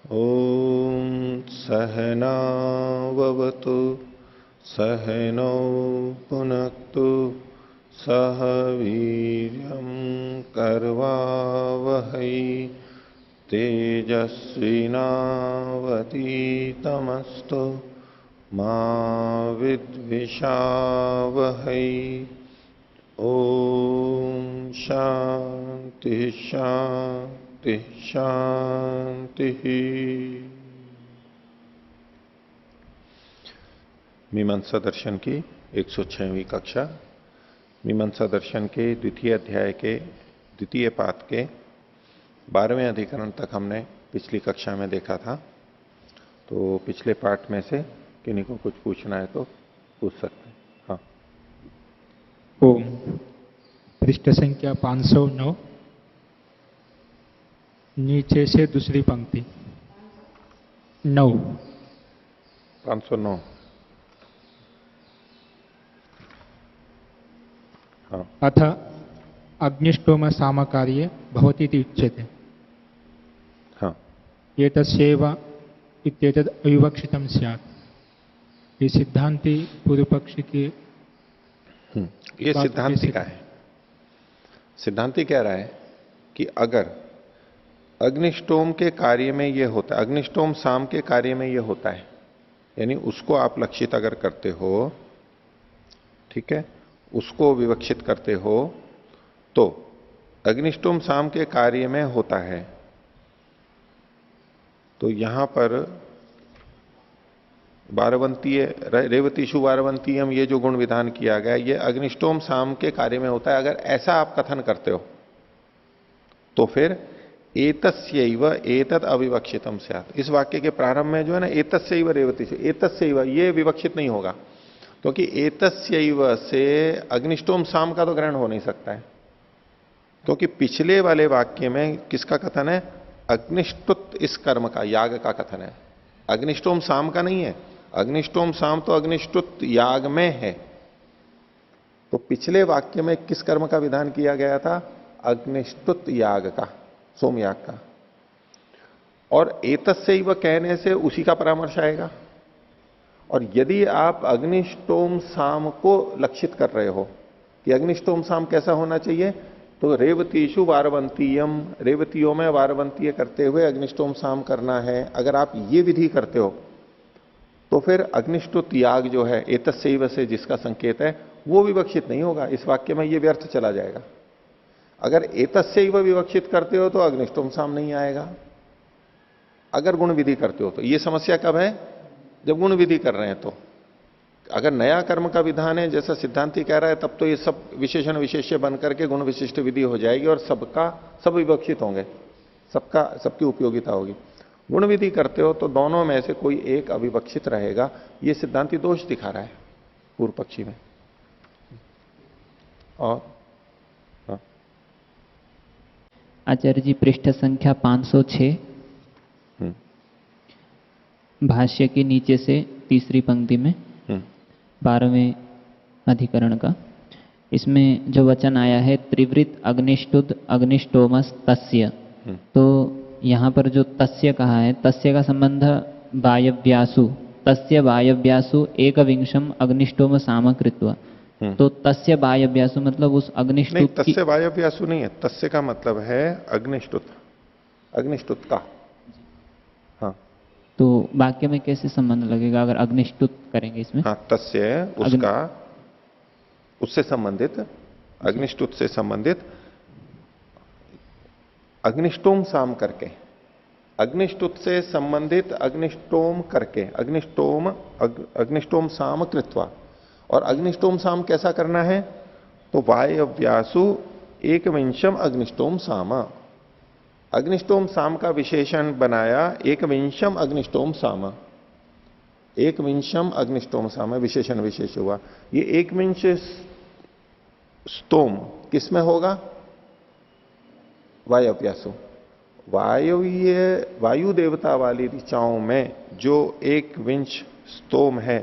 ॐ सहनाववतु सहनौ पुनक्तु सह वीर्यं करवावहै तेजस्विनावतीतमस्तु मा विद्विषावहै। ओम शांति शांति शांति। मीमांसा दर्शन की 106वीं कक्षा। मीमांसा दर्शन के द्वितीय अध्याय के द्वितीय पाद के 12वें अधिकरण तक हमने पिछली कक्षा में देखा था। तो पिछले पाठ में से किन्हीं को कुछ पूछना है तो पूछ सकते हैं। हाँ। ओम। पृष्ठ संख्या 509, नीचे से दूसरी पंक्ति 9। 509। हाँ। अथ अग्निष्टोम सामकार्ये भवति उच्यते। हाँ। एतस्यैव इत्येतद् अविवक्षितं स्यात्। ये सिद्धांति पूर्व पक्षी के ये सिद्धांति का है। सिद्धांति कह रहा है कि अगर अग्निष्टोम के कार्य में यह होता है, अग्निष्टोम साम के कार्य में यह होता है, यानी उसको आप लक्षित अगर करते हो, ठीक है, उसको विवक्षित करते हो तो अग्निष्टोम साम के कार्य में होता है। तो यहां पर वारवंतीय रेवतीषु वारवंतीयम ये जो गुण विधान किया गया ये अग्निष्टोम साम के कार्य में होता है। अगर ऐसा आप कथन करते हो तो फिर एतस्यैव एतद अविवक्षितम स्यात्। इस वाक्य के प्रारंभ में जो है ना एतस्यैव रेवतीषु, एतस्यैव ये विवक्षित नहीं होगा क्योंकि एतस्यैव से अग्निष्टोम साम का तो ग्रहण हो नहीं सकता है, क्योंकि पिछले वाले वाक्य में किसका कथन है? अग्निष्टुत इस कर्म का, याग का कथन है, अग्निष्टोम साम का नहीं है। अग्निष्टोम साम तो अग्निष्टुत याग में है। तो पिछले वाक्य में किस कर्म का विधान किया गया था? अग्निष्टुत याग का, सोमयाग का। और एतस्यैव कहने से उसी का परामर्श आएगा। और यदि आप अग्निष्टोम साम को लक्षित कर रहे हो कि अग्निष्टोम साम कैसा होना चाहिए, तो रेवतीषु वारवंतीयम, रेवतियों में वारवंतीय करते हुए अग्निष्टोम साम करना है। अगर आप ये विधि करते हो तो फिर अग्निष्टुत याग जो है एतस्यैव से जिसका संकेत है वो विवक्षित नहीं होगा। इस वाक्य में ये व्यर्थ चला जाएगा। अगर एतस्यैव विवक्षित करते हो तो अग्निष्टोम साम नहीं आएगा। अगर गुण विधि करते हो तो ये समस्या कब है? जब गुण विधि कर रहे हैं। तो अगर नया कर्म का विधान है जैसा सिद्धांति कह रहा है तब तो ये सब विशेषण विशेष्य बन करके गुण विशिष्ट विधि हो जाएगी और सबका सब विवक्षित होंगे, सबकी उपयोगिता होगी। गुण विधि करते हो तो दोनों में से कोई एक अविवक्षित रहेगा। ये सिद्धांति दोष दिखा रहा है पूर्व पक्षी में। और हाँ। आचार्य जी पृष्ठ संख्या 506 भाष्य के नीचे से तीसरी पंक्ति में 12वें अधिकरण का, इसमें जो वचन आया है त्रिवृत अग्निष्टुद अग्निष्टोमस तस्य, तो यहां पर जो तस्य कहा है, तस्य का संबंध वायव्यासु, तस्य वायव्यासु एकविंशम अग्निष्टोम सामकृत्वा। तो तस्य वायव्यासु मतलब उस अग्निष्टुत नहीं, तस्य वायव्यासु नहीं है। तस्य का मतलब है अग्निष्टुत, अग्निष्टुत का। हाँ। तो वाक्य में कैसे संबंध लगेगा अगर अग्निष्टुत करेंगे इसमें? हाँ, तस्य उसका, उससे संबंधित, अग्निष्टुत से संबंधित, अग्निष्टोम साम करके, अग्निष्टुत से संबंधित अग्निष्टोम करके, अग्निष्टोम साम कृत्वा। और अग्निष्टोम साम कैसा करना है? तो वायव्यासु एकविंशम अग्निष्टोम साम, अग्निष्टोम साम का विशेषण बनाया एकविंशम अग्निष्टोम साम। एकविंशम अग्निष्टोम साम विशेषण विशेष हुआ। ये एकविंश स्तोम किसमें होगा? वायव्यासु, वायु देवता वाली ऋचाओं में जो एकविंश स्तोम है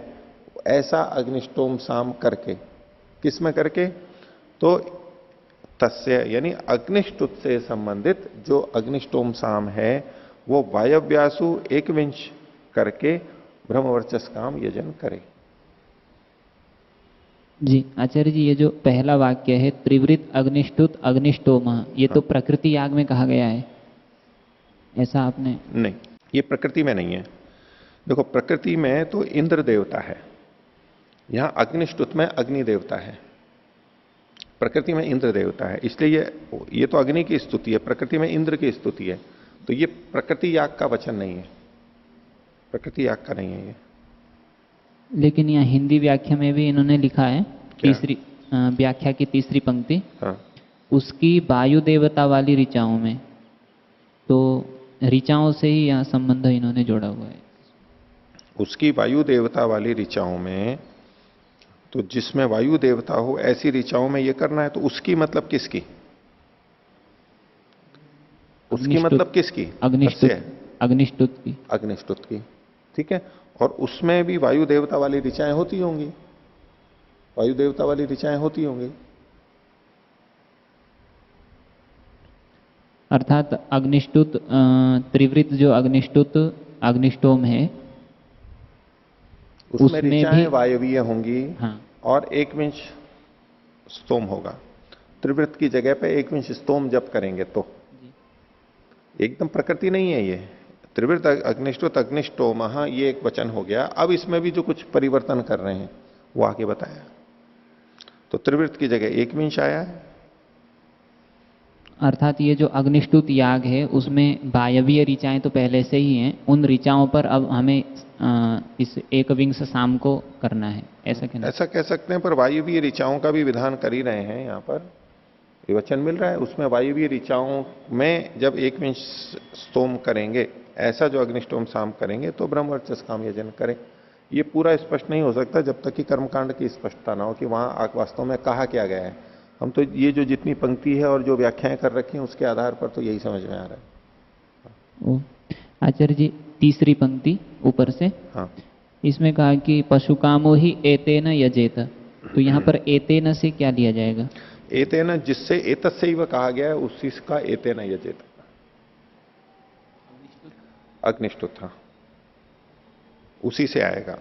ऐसा अग्निष्टोम साम करके, किसमें करके? तो तस्य यानी अग्निष्टुत से संबंधित जो अग्निष्टोम साम है वो वायव्यासु एक विंश करके ब्रह्मवर्चस काम यजन करे। जी आचार्य जी, ये जो पहला वाक्य है त्रिवृत अग्निष्टुत अग्निष्टोम, ये तो प्रकृति याग में कहा गया है, ऐसा आपने? नहीं, ये प्रकृति में नहीं है। देखो प्रकृति में तो इंद्र देवता है, यहां अग्निष्टुत में अग्नि देवता है, प्रकृति में इंद्र देवता है, इसलिए ये तो अग्नि की स्तुति है, प्रकृति में इंद्र की स्तुति है। तो ये प्रकृति याग का वचन नहीं है, प्रकृति याग का नहीं है ये। लेकिन यहाँ हिंदी व्याख्या में भी इन्होंने लिखा है, तीसरी व्याख्या की तीसरी पंक्ति, हाँ। उसकी वायु देवता वाली ऋचाओं में, तो ऋचाओं से ही यहाँ संबंध इन्होंने जोड़ा हुआ है। उसकी वायु देवता वाली ऋचाओं में, तो जिसमें वायु देवता हो ऐसी ऋचाओं में ये करना है, तो उसकी मतलब किसकी? उसकी मतलब किसकी? अग्निष्टुत, अग्निष्टुत की, अग्निष्टुत की, ठीक है। और उसमें भी वायु देवता वाली ऋचाएं होती होंगी, वायु देवता वाली ऋचाएं होती होंगी। अर्थात अग्निष्टुत त्रिवृत जो अग्निष्टुत अग्निष्टोम है उसमें ऋचाएं वायवीय होंगी। हाँ। और एक विंश स्तोम होगा। त्रिवृत की जगह पे एक विंश स्तोम जब करेंगे तो एकदम प्रकृति नहीं है ये। त्रिवृत अग्निष्टुत अग्निष्टोम, ये एक वचन हो गया। अब इसमें भी जो कुछ परिवर्तन कर रहे हैं वो आगे बताया। तो त्रिवृत की जगह एक विंश आया है। अर्थात ये जो अग्निष्टुत याग है उसमें वायवीय ऋचाएं तो पहले से ही हैं, उन ऋचाओं पर अब हमें इस एक विंश शाम को करना है, ऐसा कहना? ऐसा कह सकते हैं, पर वायवीय ऋचाओं का भी विधान कर ही रहे हैं। यहाँ पर ये वचन मिल रहा है, उसमें वायवीय ऋचाओं में जब एक विंश स्तोम करेंगे, ऐसा जो अग्निष्टोम शाम करेंगे तो ब्रह्मवर्चस काम यजन करें। ये पूरा स्पष्ट नहीं हो सकता जब तक कि कर्मकांड की स्पष्टता ना हो कि वहां वास्तव में कहा क्या गया है। हम तो ये जो जितनी पंक्ति है और जो व्याख्याएं कर रखी हैं उसके आधार पर तो यही समझ में आ रहा है। आचार्य जी, तीसरी पंक्ति ऊपर से, हाँ, इसमें कहा कि पशुकामो ही एतेन यजेत, तो यहाँ पर एतेन से क्या लिया जाएगा? एतेन जिससे एतस्यैव कहा गया है उसी का एतेन यजेत, अग्निष्टुत था, उसी से आएगा।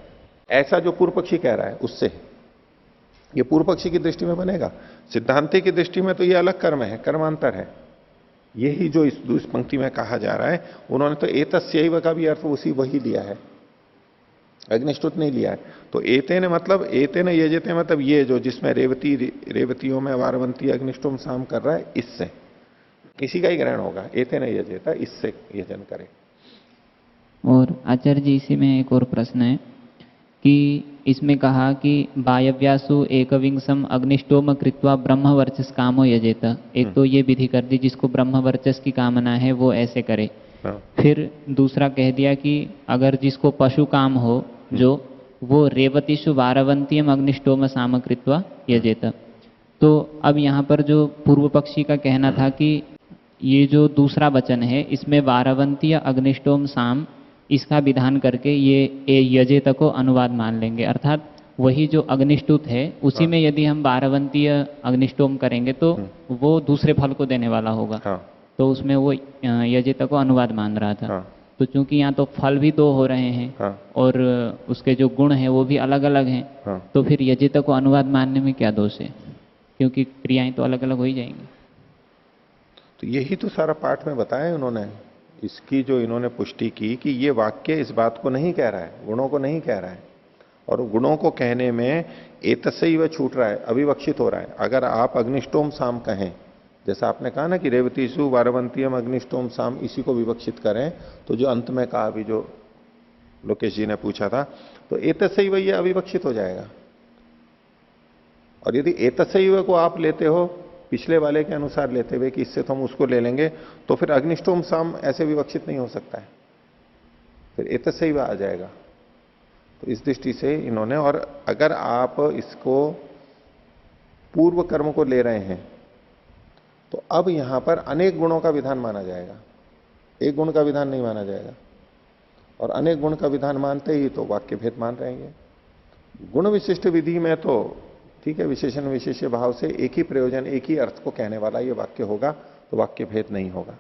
ऐसा जो पूर्व पक्षी कह रहा है उससे, ये पूर्व पक्षी की दृष्टि में बनेगा। सिद्धांति की दृष्टि में तो ये अलग कर्म है, कर्मांतर है। यही जो इस पंक्ति में कहा जा रहा है, उन्होंने तो एतस्यैव का भी अर्थ उसी वही लिया है, अग्निष्टुत नहीं लिया है। तो एतेन मतलब एतेन यजेते मतलब ये जो जिसमें रेवतियों में वारवंती अग्निष्टोम शाम कर रहा है, इससे किसी का ही ग्रहण होगा। एतेन यजेता, इससे यजन करे। और आचार्य जी, इसी में एक और प्रश्न है कि इसमें कहा कि वायव्यासु एकविंशम अग्निष्टोम कृत्वा ब्रह्मवर्चस कामो यजेत, एक तो ये विधि कर दी जिसको ब्रह्मवर्चस की कामना है वो ऐसे करे। हाँ। फिर दूसरा कह दिया कि अगर जिसको पशु काम हो जो, वो रेवतीषु वारवंतीयम अग्निष्टोम सामकृत्वा यजेत। तो अब यहाँ पर जो पूर्व पक्षी का कहना था कि ये जो दूसरा वचन है इसमें वारवंतीय अग्निष्टोम साम, इसका विधान करके ये यजेत को अनुवाद मान लेंगे। अर्थात वही जो अग्निष्टुत है उसी में यदि हम वारवंतीय अग्निष्टोम करेंगे तो वो दूसरे फल को देने वाला होगा। हाँ। तो उसमें वो यजेत को अनुवाद मान रहा था। हाँ। तो चूंकि यहाँ तो फल भी दो हो रहे हैं, हाँ। और उसके जो गुण हैं वो भी अलग अलग हैं। हाँ। तो फिर यजेत को अनुवाद मानने में क्या दोष है, क्योंकि क्रियाएं तो अलग अलग हो ही जाएंगी। तो यही तो सारा पाठ में बताया उन्होंने। इसकी जो इन्होंने पुष्टि की कि ये वाक्य इस बात को नहीं कह रहा है, गुणों को नहीं कह रहा है, और गुणों को कहने में एतस्यैव छूट रहा है, अविवक्षित हो रहा है। अगर आप अग्निष्टोम साम कहें, जैसा आपने कहा ना कि रेवतीषु वारवंतीयम अग्निष्टोम साम, इसी को विवक्षित करें, तो जो अंत में कहा अभी जो लोकेश जी ने पूछा था, तो एतस्यैव ये अविवक्षित हो जाएगा। और यदि एतस्यैव को आप लेते हो पिछले वाले के अनुसार लेते हुए कि इससे तो हम उसको ले लेंगे, तो फिर अग्निष्टोम साम ऐसे विवक्षित नहीं हो सकता है, फिर एतस्यैव आ जाएगा। तो इस दृष्टि से इन्होंने, और अगर आप इसको पूर्व कर्म को ले रहे हैं तो अब यहां पर अनेक गुणों का विधान माना जाएगा, एक गुण का विधान नहीं माना जाएगा। और अनेक गुण का विधान मानते ही तो वाक्य भेद मान रहेंगे। गुण विशिष्ट विधि में तो ठीक है, विशेषण विशेष्य भाव से एक ही प्रयोजन, एक ही अर्थ को कहने वाला ये वाक्य होगा, तो वाक्य भेद नहीं होगा।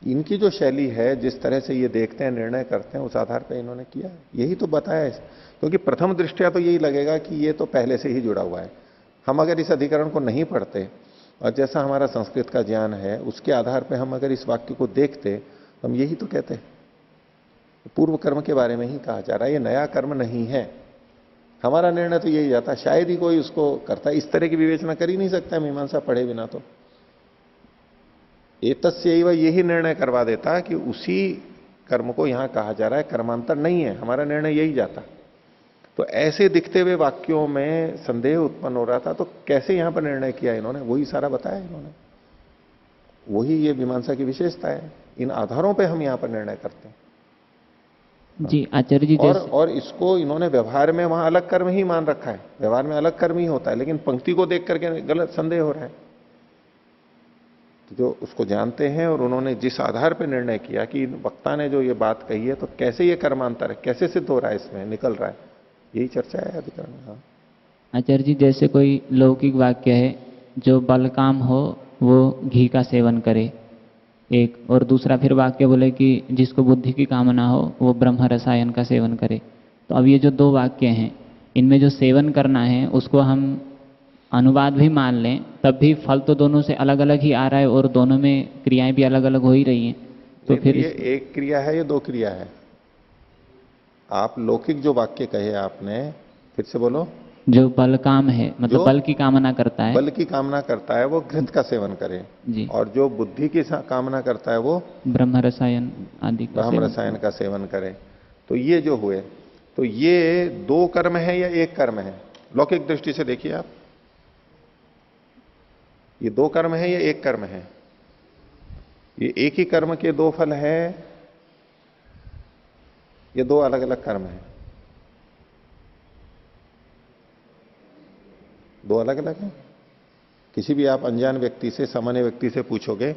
इनकी जो शैली है, जिस तरह से ये देखते हैं, निर्णय करते हैं, उस आधार पर इन्होंने किया, यही तो बताया है। क्योंकि प्रथम दृष्टया तो यही लगेगा कि ये तो पहले से ही जुड़ा हुआ है। हम अगर इस अधिकरण को नहीं पढ़ते और जैसा हमारा संस्कृत का ज्ञान है उसके आधार पर हम अगर इस वाक्य को देखते तो हम यही तो कहते हैं। पूर्व कर्म के बारे में ही कहा जा रहा है, ये नया कर्म नहीं है। हमारा निर्णय तो यही जाता, शायद ही कोई उसको करता है। इस तरह की विवेचना कर ही नहीं सकता मीमांसा पढ़े बिना। तो एतस्यैव यही निर्णय करवा देता कि उसी कर्म को यहां कहा जा रहा है, कर्मांतर नहीं है। हमारा निर्णय यही जाता। तो ऐसे दिखते हुए वाक्यों में संदेह उत्पन्न हो रहा था, तो कैसे यहां पर निर्णय किया इन्होंने, वही सारा बताया इन्होंने। वही ये मीमांसा की विशेषता है। इन आधारों पे हम यहां पर निर्णय करते हैं। जी आचार्य जी, और इसको इन्होंने व्यवहार में वहां अलग कर्म ही मान रखा है। व्यवहार में अलग कर्म ही होता है, लेकिन पंक्ति को देख करके गलत संदेह हो रहा है। तो जो उसको जानते हैं और उन्होंने जिस आधार पर निर्णय किया कि वक्ता ने जो ये बात कही है, तो कैसे ये कर्मांतर है, कैसे सिद्ध हो रहा है, इसमें निकल रहा है, यही चर्चा है अधिकरण में। हाँ आचार्य जी, जैसे कोई लौकिक वाक्य है, जो बल काम हो वो घी का सेवन करे, एक, और दूसरा फिर वाक्य बोले कि जिसको बुद्धि की कामना हो वो ब्रह्म रसायन का सेवन करे। तो अब ये जो दो वाक्य हैं, इनमें जो सेवन करना है उसको हम अनुवाद भी मान लें, तब भी फल तो दोनों से अलग अलग ही आ रहा है और दोनों में क्रियाएं भी अलग अलग हो ही रही हैं। तो फिर ये एक क्रिया है, ये दो क्रिया है। आप लौकिक जो वाक्य कहे आपने, फिर से बोलो। जो बल काम है, मतलब बल की कामना करता है, बल की कामना करता है वो घृत का सेवन करे जी, और जो बुद्धि की कामना करता है वो ब्रह्म रसायन आदि का ब्रह्म रसायन का सेवन करे। तो ये जो हुए, तो ये दो कर्म है या एक कर्म है? लौकिक दृष्टि से देखिए आप, ये दो कर्म है या एक कर्म है? ये एक ही कर्म के दो फल है, ये दो अलग अलग कर्म है? दो अलग अलग है। किसी भी आप अनजान व्यक्ति से, सामान्य व्यक्ति से पूछोगे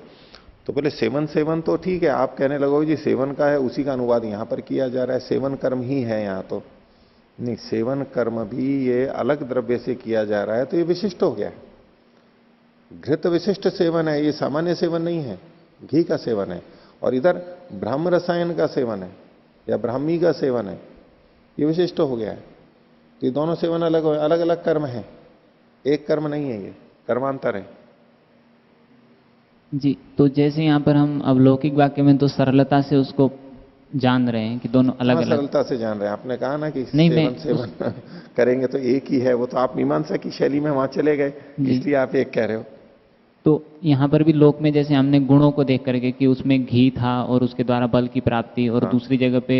तो बोले सेवन सेवन तो ठीक है, आप कहने लगोगे जी सेवन का है, उसी का अनुवाद यहां पर किया जा रहा है, सेवन कर्म ही है यहां। तो नहीं, सेवन कर्म भी ये अलग द्रव्य से किया जा रहा है, तो ये विशिष्ट हो गया। घृत विशिष्ट सेवन है, ये सामान्य सेवन नहीं है, घी का सेवन है। और इधर ब्रह्म रसायन का सेवन है या ब्राह्मी का सेवन है, ये विशिष्ट हो गया है। तो ये दोनों सेवन अलग अलग अलग कर्म है, एक कर्म नहीं है, ये कर्मांतर है। जी, तो जैसे यहाँ पर हम अब लौकिक वाक्य में तो सरलता से उसको जान रहे हैं कि दोनों अलग अलग, सरलता से जान रहे हैं। आपने कहा ना कि नहीं, सेवन करेंगे तो एक ही है, वो तो आप मीमांसा की शैली में वहां चले गए, इसलिए आप एक कह रहे हो। तो यहाँ पर भी लोक में जैसे हमने गुणों को देख करके कि उसमें घी था और उसके द्वारा बल की प्राप्ति, और दूसरी जगह पे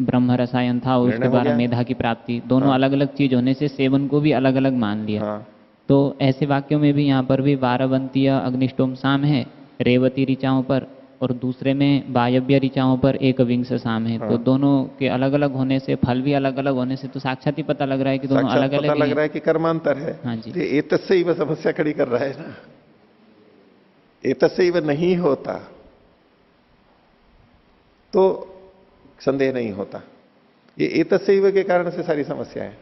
ब्रह्म रसायन था और उसके द्वारा मेधा की प्राप्ति, दोनों अलग अलग चीज होने से सेवन को भी अलग अलग मान लिया। तो ऐसे वाक्यों में भी यहाँ पर भी वारवंतीय अग्निष्टोम साम है रेवती ऋचाओं पर, और दूसरे में वायव्य ऋचाओं पर एक विंश साम है। तो दोनों के अलग अलग होने से, फल भी अलग अलग होने से, तो साक्षात ही पता लग रहा है कि दोनों अलग अलग लग रहा है कि कर्मांतर है। हाँ जी, एतस्से ही वह समस्या खड़ी कर रहा है ना, एतस्से ही वह नहीं होता तो संदेह नहीं होता। ये एतस्सैव के कारण से सारी समस्या है।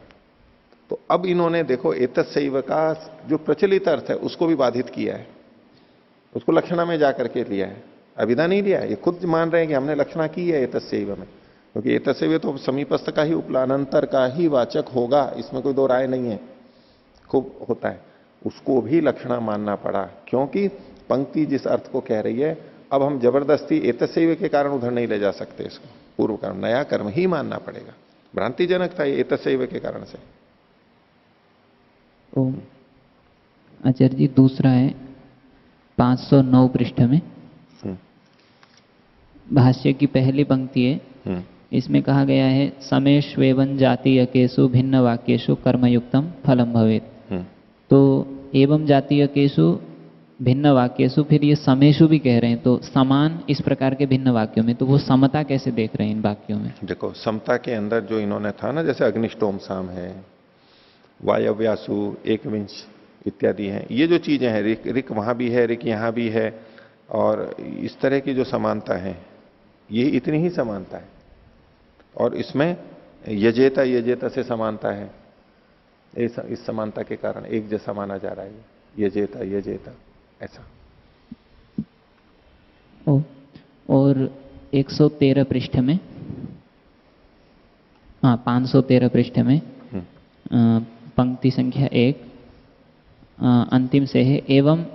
तो अब इन्होंने देखो एतस्सैव का जो प्रचलित अर्थ है उसको भी बाधित किया है, उसको लक्षणा में जाकर के लिया है, अभिधा नहीं लिया। ये खुद मान रहे हैं कि हमने लक्षणा की है एतस्सैव में, क्योंकि एतस्सैव तो समीपस्थ का ही, उपलानंतर का ही वाचक होगा, इसमें कोई दो राय नहीं है, खूब होता है। उसको भी लक्षणा मानना पड़ा, क्योंकि पंक्ति जिस अर्थ को कह रही है, अब हम जबरदस्ती एतस्सैव के कारण उधर नहीं ले जा सकते इसको, पूर्व कर्म नया कर्म ही मानना पड़ेगा। भ्रांतिजनक था ये एतस्सैव के कारण से। आचार्य जी, दूसरा है 509 पृष्ठ में भाष्य की पहली पंक्ति है, इसमें कहा गया है समेष्वेवन जातीयकेषु भिन्न वाक्येषु कर्मयुक्तम फलम भवेत्। तो एवं जातीयकेषु भिन्न वाक्येषु, फिर ये समेषु भी कह रहे हैं, तो समान इस प्रकार के भिन्न वाक्यों में, तो वो समता कैसे देख रहे हैं इन वाक्यों में? देखो, समता के अंदर जो इन्होंने था ना, जैसे अग्निष्टोम साम है, वायव्यासु एकविंश इत्यादि हैं, ये जो चीजें हैं, ऋक वहां भी है, ऋक यहां भी है, और इस तरह की जो समानता है, ये इतनी ही समानता है। और इसमें यजेता यजेता से समानता है, इस समानता के कारण एक जैसा माना जा रहा है, यजेता यजेता ऐसा। और 113 पृष्ठ में, हाँ 513 पृष्ठ में पंक्ति संख्या 1 अंतिम से है, एवं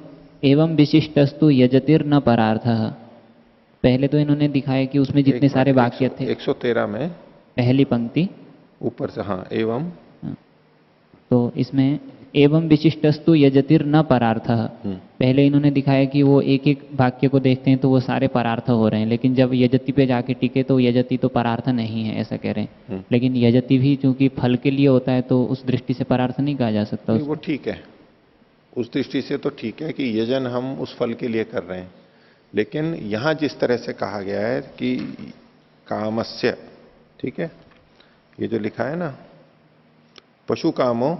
एवं विशिष्टस्तु यजतिर्न परार्थः। पहले तो इन्होंने दिखाया कि उसमें जितने सारे वाक्य थे 113 में पहली पंक्ति ऊपर से, हाँ एवं, तो इसमें एवं विशिष्टस्तु यजतिर्न परार्थः, पहले इन्होंने दिखाया कि वो एक एक वाक्य को देखते हैं तो वो सारे परार्थ हो रहे हैं, लेकिन जब यजति पे जाके टिके तो यजति तो परार्थ नहीं है ऐसा कह रहे हैं। लेकिन यजति भी चूंकि फल के लिए होता है तो उस दृष्टि से परार्थ नहीं कहा जा सकता। वो ठीक है, उस दृष्टि से तो ठीक है कि यजन हम उस फल के लिए कर रहे हैं, लेकिन यहां जिस तरह से कहा गया है कि कामस्य, ठीक है, ये जो लिखा है ना पशु कामो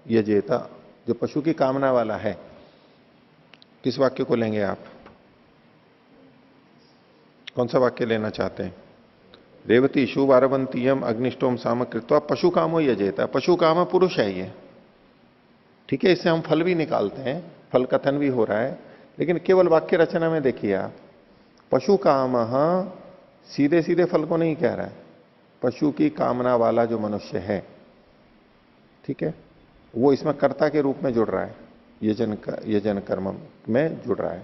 यजेता, जो पशु की कामना वाला है, किस वाक्य को लेंगे आप? कौन सा वाक्य लेना चाहते हैं? रेवतीषु वारवंतीयम अग्निष्टोम साम कृत्वा पशु कामो यजेता, पशु काम पुरुष है ये, ठीक है, इससे हम फल भी निकालते हैं, फल कथन भी हो रहा है, लेकिन केवल वाक्य रचना में देखिए आप, पशु काम सीधे सीधे फल को नहीं कह रहा है, पशु की कामना वाला जो मनुष्य है, ठीक है, वो इसमें कर्ता के रूप में जुड़ रहा है, यजन कर्म में जुड़ रहा है,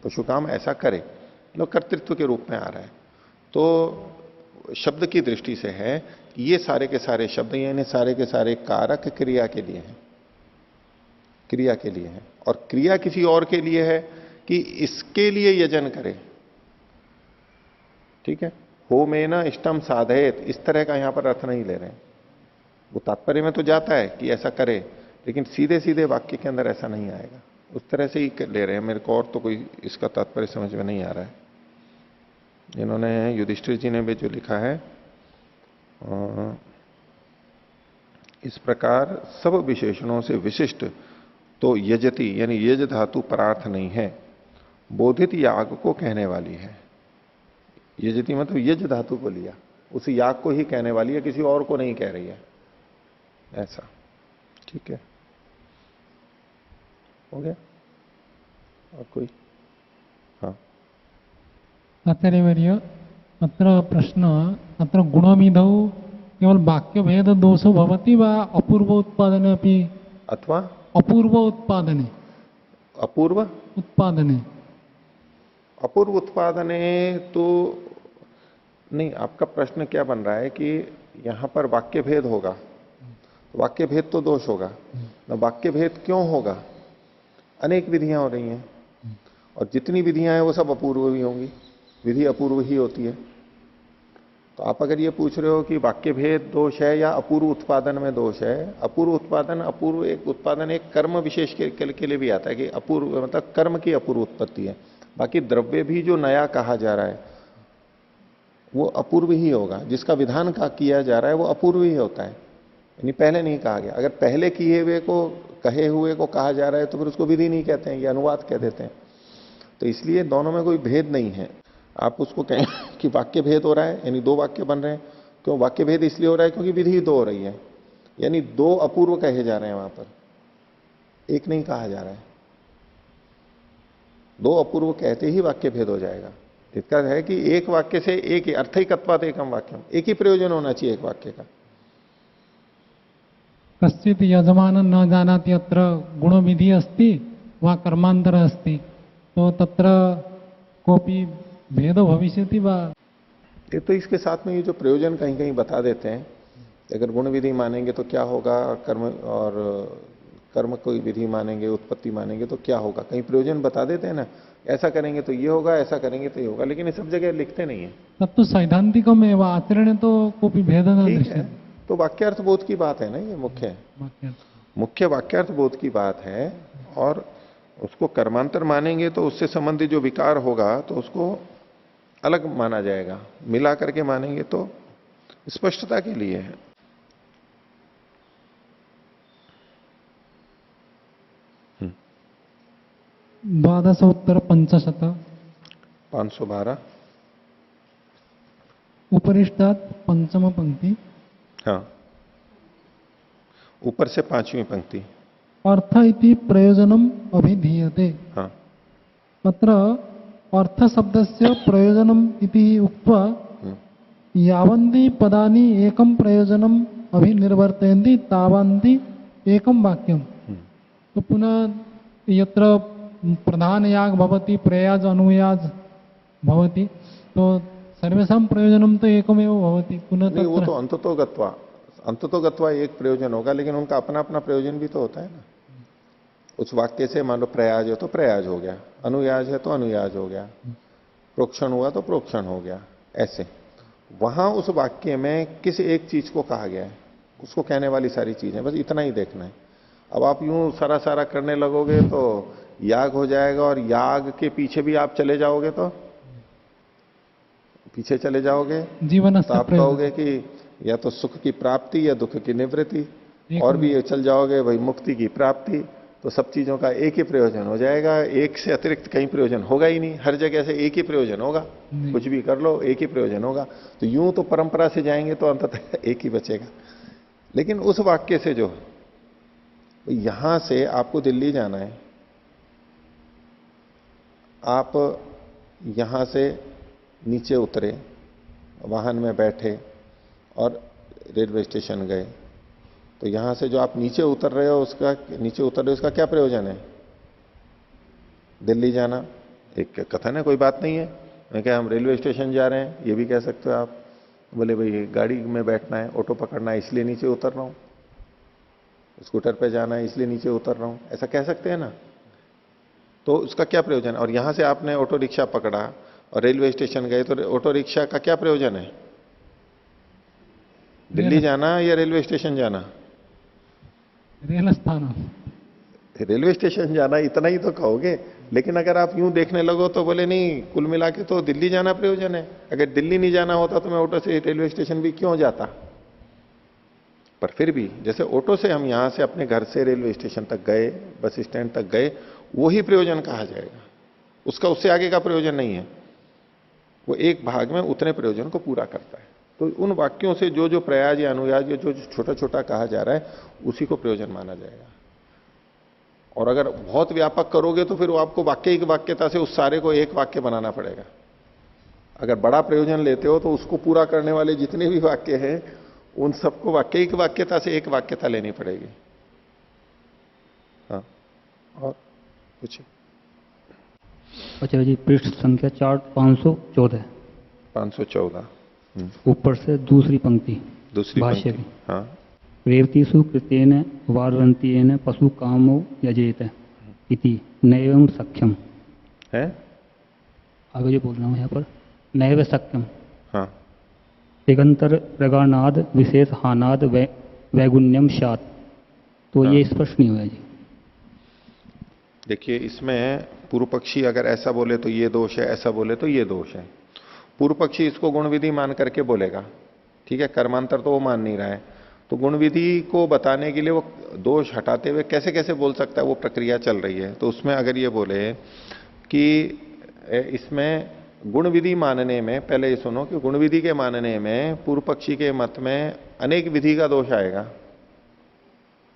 पशु काम ऐसा करे, मतलब कर्तृत्व के रूप में आ रहा है। तो शब्द की दृष्टि से है कि ये सारे के सारे शब्द, यानी सारे के सारे कारक क्रिया के लिए हैं, क्रिया के लिए है, और क्रिया किसी और के लिए है कि इसके लिए यजन करे, ठीक है, होमेन इष्टम साधयेत, इस तरह का यहां पर अर्थ नहीं ले रहे हैं। वो तात्पर्य में तो जाता है कि ऐसा करे, लेकिन सीधे सीधे वाक्य के अंदर ऐसा नहीं आएगा, उस तरह से ही ले रहे हैं। मेरे को और तो कोई इसका तात्पर्य समझ में नहीं आ रहा है। इन्होंने युधिष्ठिर जी ने भी जो लिखा है, इस प्रकार सब विशेषणों से विशिष्ट तो यजति यानी यज धातु परार्थ नहीं है, बोधित याग को कहने वाली है। यजति मतलब यज धातु को लिया, उस याग को ही कहने वाली है, किसी और को नहीं कह रही है, ऐसा, ठीक है, हो गया? और कोई? हाँ आचार्यवर्य, अत्र प्रश्न, अत्र गुणमिधौ केवल वाक्य भेद दोषो भवति वा अपूर्व उत्पादने अपि? अथवा अपूर्व उत्पादने, अपूर्व उत्पादने, अपूर्व उत्पादने तो नहीं। आपका प्रश्न क्या बन रहा है कि यहां पर वाक्य भेद होगा, वाक्य भेद तो दोष होगा ना, वाक्य भेद क्यों होगा? अनेक विधियां हो रही हैं, और जितनी विधियां हैं वो सब अपूर्व भी होंगी, विधि अपूर्व ही होती है। तो आप अगर ये पूछ रहे हो कि वाक्य भेद दोष है या अपूर्व उत्पादन में दोष है, अपूर्व उत्पादन, अपूर्व एक उत्पादन एक कर्म विशेष के लिए भी आता है कि अपूर्व मतलब कर्म की अपूर्व उत्पत्ति है। बाकी द्रव्य भी जो नया कहा जा रहा है वो अपूर्व ही होगा, जिसका विधान का किया जा रहा है वो अपूर्व ही होता है, यानी पहले नहीं कहा गया। अगर पहले किए हुए को, कहे हुए को कहा जा रहा है तो फिर उसको विधि नहीं कहते हैं, ये अनुवाद कह देते हैं। तो इसलिए दोनों में कोई भेद नहीं है। आप उसको कहें कि वाक्य भेद हो रहा है, यानी दो वाक्य बन रहे हैं, क्यों वाक्य भेद इसलिए हो रहा है क्योंकि विधि दो हो रही है, यानी दो अपूर्व कहे जा रहे हैं, वहां पर एक नहीं कहा जा रहा है। दो अपूर्व कहते ही वाक्य भेद हो जाएगा। इसका है कि एक वाक्य से एक ही अर्थैकत्वात् एकम वाक्यम, एक ही प्रयोजन होना चाहिए एक वाक्य का। कश्चित् यजमान न जानाति अत्र गुणविधि अस्ति वा कर्मांतर अस्ति, तो तत्र कोपि भेदो भविष्यति वा? ये तो इसके साथ में ये जो प्रयोजन कहीं कहीं बता देते हैं, अगर गुण विधि मानेंगे तो क्या होगा, और कर्म कोई विधि मानेंगे, उत्पत्ति मानेंगे तो क्या होगा, कहीं प्रयोजन बता देते हैं ना, ऐसा करेंगे तो ये होगा, ऐसा करेंगे तो ये होगा, लेकिन ये सब जगह लिखते नहीं है। तब तो सैद्धांतिकम एवं आचरण तो कोई भेद न दृश्यते। तो वाक्यार्थ बोध की बात है ना, ये मुख्य वाक्यार्थ बोध की बात है। और उसको कर्मांतर मानेंगे तो उससे संबंधित जो विकार होगा तो उसको अलग माना जाएगा, मिला करके मानेंगे तो स्पष्टता के लिए है। द्वादशोत्तर 512 उपरिष्टात् पंचम पंक्ति, हाँ ऊपर से पांचवी पंक्ति, अर्थ इति प्रयोजनम अभिधीयते। हाँ अत्र अर्थ शब्दस्य प्रयोजनम इति उक्त्वा यावन्ति पदानि एकम प्रयोजनम अभिनिर्वर्तयन्ति तावन्ति एकम वाक्यम। तो पुनः यत्र प्रधान याग भवति प्रयाज अनुयाज भवति तो सर्वेषां प्रयोजनम तो एकमेव भवति पुनः नहीं, वो तत्र तो अंततो गत्वा एक प्रयोजन होगा, लेकिन उनका अपना अपना प्रयोजन भी तो होता है ना। उस वाक्य से मान लो प्रयाज है तो प्रयाज हो गया, अनुयाज है तो अनुयाज हो गया, प्रोक्षण हुआ तो प्रोक्षण हो गया। ऐसे वहां उस वाक्य में किस एक चीज को कहा गया है, उसको कहने वाली सारी चीजें, बस इतना ही देखना है। अब आप यूं सारा सारा करने लगोगे तो याग हो जाएगा, और याग के पीछे भी आप चले जाओगे तो पीछे चले जाओगे जीवन तो आप कहोगे कि या तो सुख की प्राप्ति या दुख की निवृत्ति, और भी चल जाओगे भाई मुक्ति की प्राप्ति, तो सब चीजों का एक ही प्रयोजन हो जाएगा। एक से अतिरिक्त कहीं प्रयोजन होगा ही नहीं, हर जगह से एक ही प्रयोजन होगा, कुछ भी कर लो एक ही प्रयोजन होगा। तो यूं तो परंपरा से जाएंगे तो अंततः एक ही बचेगा। लेकिन उस वाक्य से जो यहां से आपको दिल्ली जाना है, आप यहां से नीचे उतरे, वाहन में बैठे और रेलवे स्टेशन गए, तो यहां से जो आप नीचे उतर रहे हो उसका क्या प्रयोजन है? दिल्ली जाना एक कथन है, कोई बात नहीं है। मैं क्या हम रेलवे स्टेशन जा रहे हैं, ये भी कह सकते हो आप। बोले भाई गाड़ी में बैठना है, ऑटो पकड़ना है, इसलिए नीचे उतर रहा हूं, स्कूटर पे जाना है इसलिए नीचे उतर रहा हूं, ऐसा कह सकते हैं ना। तो उसका क्या प्रयोजन? और यहां से आपने ऑटो रिक्शा पकड़ा और रेलवे स्टेशन गए, तो ऑटो रिक्शा का क्या प्रयोजन है? दिल्ली जाना या रेलवे स्टेशन जाना? रेल स्थान, रेलवे स्टेशन जाना, इतना ही तो कहोगे। लेकिन अगर आप यूं देखने लगो तो बोले नहीं, कुल मिला के तो दिल्ली जाना प्रयोजन है। अगर दिल्ली नहीं जाना होता तो मैं ऑटो से रेलवे स्टेशन भी क्यों जाता? पर फिर भी जैसे ऑटो से हम यहां से अपने घर से रेलवे स्टेशन तक गए, बस स्टैंड तक गए, वही प्रयोजन कहा जाएगा। उसका उससे आगे का प्रयोजन नहीं है, वो एक भाग में उतने प्रयोजन को पूरा करता है। तो उन वाक्यों से जो जो प्रयाज या अनुयाज या जो छोटा छोटा कहा जा रहा है उसी को प्रयोजन माना जाएगा। और अगर बहुत व्यापक करोगे तो फिर वो आपको वाक्य की वाक्यता से उस सारे को एक वाक्य बनाना पड़ेगा। अगर बड़ा प्रयोजन लेते हो तो उसको पूरा करने वाले जितने भी वाक्य हैं उन सबको वाक्य की वाक्यता से एक वाक्यता लेनी पड़ेगी। हाँ, और कुछ? आचार्य जी पृष्ठ संख्या 514 ऊपर से दूसरी पंक्ति भाष्य की। हाँ, रेवतीषु कृतेन वारवंतीयेन पशु कामो यजेत इति नैवं सख्यम है, आगे जो बोल रहा हूँ यहाँ पर नैव सख्यम। हाँ, तिगंतर प्रगानाद विशेष हानाद वैगुण्यम स्यात्, तो हाँ। ये स्पष्ट नहीं हुआ जी। देखिए इसमें पूर्व पक्षी अगर ऐसा बोले तो ये दोष है, ऐसा बोले तो ये दोष है। पूर्व पक्षी इसको गुण विधि मान करके बोलेगा, ठीक है, कर्मांतर तो वो मान नहीं रहा है। तो गुण विधि को बताने के लिए वो दोष हटाते हुए कैसे कैसे बोल सकता है, वो प्रक्रिया चल रही है। तो उसमें अगर ये बोले कि इसमें गुण विधि मानने में, पहले ये सुनो कि गुण विधि के मानने में पूर्व पक्षी के मत में अनेक विधि का दोष आएगा।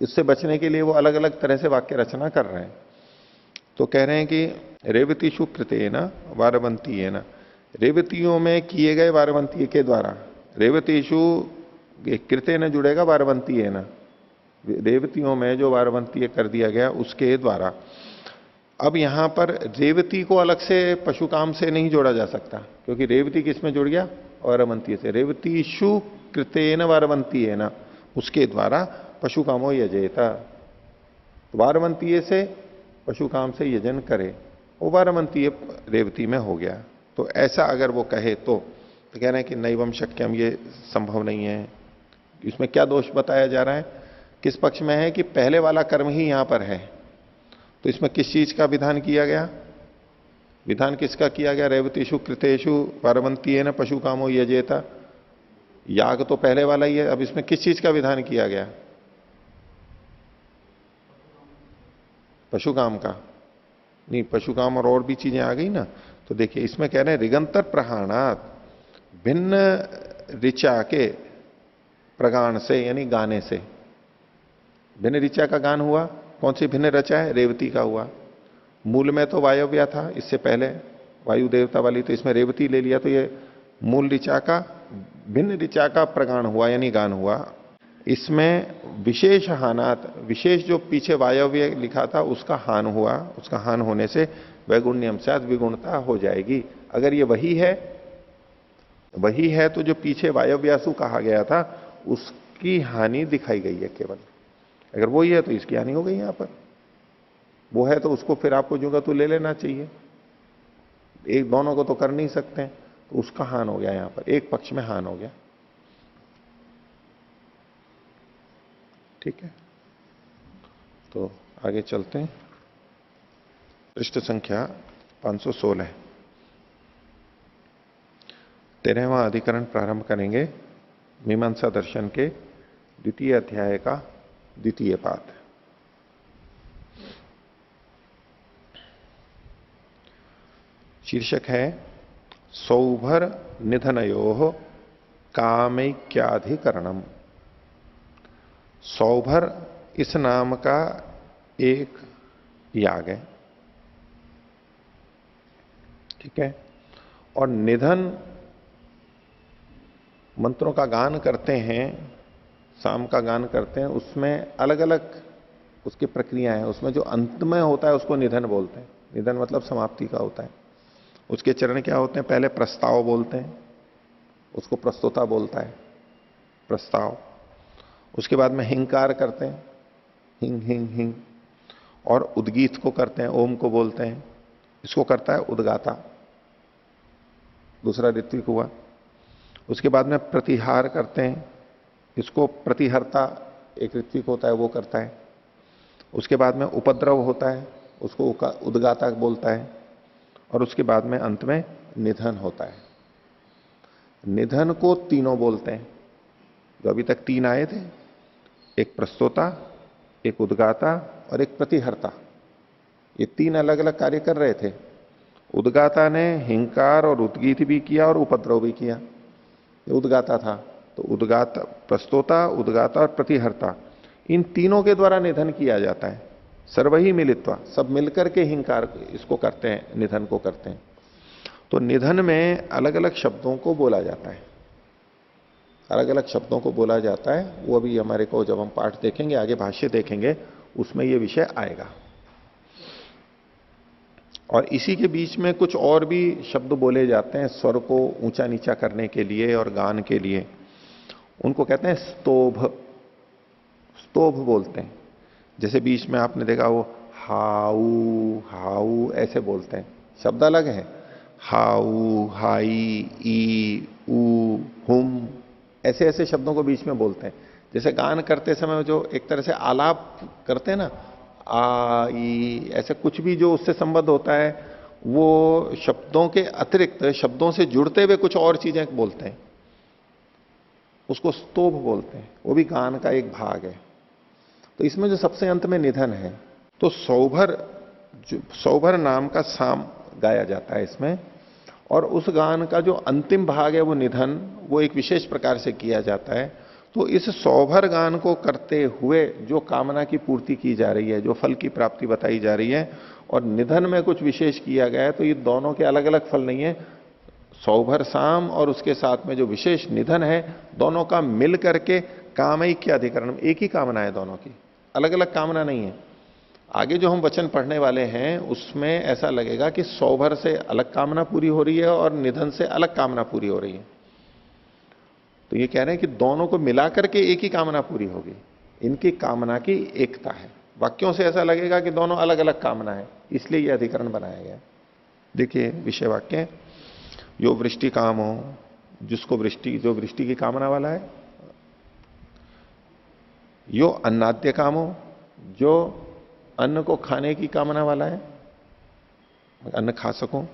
इससे बचने के लिए वो अलग अलग तरह से वाक्य रचना कर रहे हैं। तो कह रहे हैं कि रेवतीषु कृतेन वारवंतीयेन, रेवतियों में किए गए वारवंती के द्वारा, रेवतीषु कृतेन जुड़ेगा वारवंतीयेन, रेवतियों में जो वारवंतीय कर दिया गया उसके द्वारा। अब यहां पर रेवती को अलग से पशु काम से नहीं जोड़ा जा सकता, क्योंकि रेवती किस में जुड़ गया? वारवंती से। रेवतीषु कृतेन वारवंतीयेन, उसके द्वारा पशु कामो यजेता, वारवंतीय से पशु काम से यजन करे, वो वारवंतीय रेवती में हो गया। तो ऐसा अगर वो कहे तो कह रहे हैं कि नैवम शक्यम, ये संभव नहीं है। इसमें क्या दोष बताया जा रहा है, किस पक्ष में है कि पहले वाला कर्म ही यहां पर है। तो इसमें किस चीज का विधान किया गया? विधान किसका किया गया? रेवतीषु कृतेषु वारवंतीयेन पशु कामो यजेता, याग तो पहले वाला ही है। अब इसमें किस चीज का विधान किया गया? पशु काम का नहीं, पशु काम और भी चीजें आ गई ना। तो देखिए इसमें कह रहे हैं ऋगंतर प्रहाणात, भिन्न ऋचा के प्रगान से, यानी गाने से। भिन्न ऋचा का गान हुआ, कौन सी भिन्न रचा है? रेवती का हुआ। मूल में तो वायव्या था इससे पहले, वायु देवता वाली, तो इसमें रेवती ले लिया, तो ये मूल ऋचा का भिन्न ऋचा का प्रगाण हुआ यानी गान हुआ। इसमें विशेष हानात, विशेष जो पीछे वायव्य लिखा था उसका हान हुआ, उसका हान होने से वैगुण्यम साथ विगुणता हो जाएगी। अगर ये वही है तो जो पीछे वायव्यासु कहा गया था उसकी हानि दिखाई गई है केवल। अगर वो ही है तो इसकी हानि हो गई यहां पर। वो है तो उसको फिर आपको जो तो ले लेना चाहिए, एक दोनों को तो कर नहीं सकते, तो उसका हान हो गया यहां पर, एक पक्ष में हान हो गया। ठीक है, तो आगे चलते हैं। पृष्ठ संख्या 516, 13वां अधिकरण प्रारंभ करेंगे मीमांसा दर्शन के द्वितीय अध्याय का द्वितीय पाठ। शीर्षक है सौभर निधनयो कामैक्याधिकरणम। सौभर इस नाम का एक याग है, ठीक है, और निधन मंत्रों का गान करते हैं, साम का गान करते हैं, उसमें अलग अलग उसकी प्रक्रिया है। उसमें जो अंत में होता है उसको निधन बोलते हैं। निधन मतलब समाप्ति का होता है। उसके चरण क्या होते हैं? पहले प्रस्ताव बोलते हैं, उसको प्रस्तोता बोलता है, प्रस्ताव। उसके बाद में हिंकार करते हैं, हिंग हिंग हिंग, और उद्गीत को करते हैं, ओम को बोलते हैं, इसको करता है उद्गाता, दूसरा ऋत्विक हुआ। उसके बाद में प्रतिहार करते हैं, इसको प्रतिहर्ता एक ऋत्विक होता है वो करता है। उसके बाद में उपद्रव होता है, उसको उद्गाता बोलता है। और उसके बाद में अंत में निधन होता है। निधन को तीनों बोलते हैं, जो अभी तक तीन आए थे, एक प्रस्तोता, एक उद्गाता और एक प्रतिहर्ता। ये तीन अलग अलग कार्य कर रहे थे। उद्गाता ने हिंकार और उद्गीत भी किया और उपद्रव भी किया, ये उद्गाता था। तो उद्गाता, प्रस्तोता, उद्गाता और प्रतिहर्ता, इन तीनों के द्वारा निधन किया जाता है। सर्वही मिलित्वा, सब मिलकर के हिंकार इसको करते हैं, निधन को करते हैं। तो निधन में अलग अलग शब्दों को बोला जाता है, अलग अलग शब्दों को बोला जाता है। वो अभी हमारे को जब हम पाठ देखेंगे, आगे भाष्य देखेंगे, उसमें ये विषय आएगा। और इसी के बीच में कुछ और भी शब्द बोले जाते हैं स्वर को ऊंचा नीचा करने के लिए और गान के लिए। उनको कहते हैं स्तोभ, स्तोभ बोलते हैं। जैसे बीच में आपने देखा वो हाउ हाउ ऐसे बोलते हैं, शब्द अलग है। हाउ, हाई, ई, ऊ, हुम, ऐसे ऐसे शब्दों को बीच में बोलते हैं। जैसे गान करते समय जो एक तरह से आलाप करते हैं ना, आ, ई, ऐसे कुछ भी जो उससे संबद्ध होता है, वो शब्दों के अतिरिक्त शब्दों से जुड़ते हुए कुछ और चीजें बोलते हैं, उसको स्तोभ बोलते हैं। वो भी गान का एक भाग है। तो इसमें जो सबसे अंत में निधन है, तो सौभर नाम का साम गाया जाता है इसमें। और उस गान का जो अंतिम भाग है वो निधन, वो एक विशेष प्रकार से किया जाता है। तो इस सौभर गान को करते हुए जो कामना की पूर्ति की जा रही है, जो फल की प्राप्ति बताई जा रही है, और निधन में कुछ विशेष किया गया है, तो ये दोनों के अलग अलग फल नहीं है। सौभर साम और उसके साथ में जो विशेष निधन है, दोनों का मिल करके कामैक्य अधिकरण, एक ही कामना है दोनों की, अलग अलग कामना नहीं है। आगे जो हम वचन पढ़ने वाले हैं उसमें ऐसा लगेगा कि सौभर से अलग कामना पूरी हो रही है और निधन से अलग कामना पूरी हो रही है। तो ये कह रहे हैं कि दोनों को मिलाकर के एक ही कामना पूरी होगी, इनकी कामना की एकता है। वाक्यों से ऐसा लगेगा कि दोनों अलग अलग कामना है, इसलिए यह अधिकरण बनाया गया। देखिए विषय वाक्य, यो वृष्टि काम हो, जिसको वृष्टि, जो वृष्टि की कामना वाला है। यो अन्नाद्य काम हो, जो अन्न को खाने की कामना वाला है, अन्न खा सको।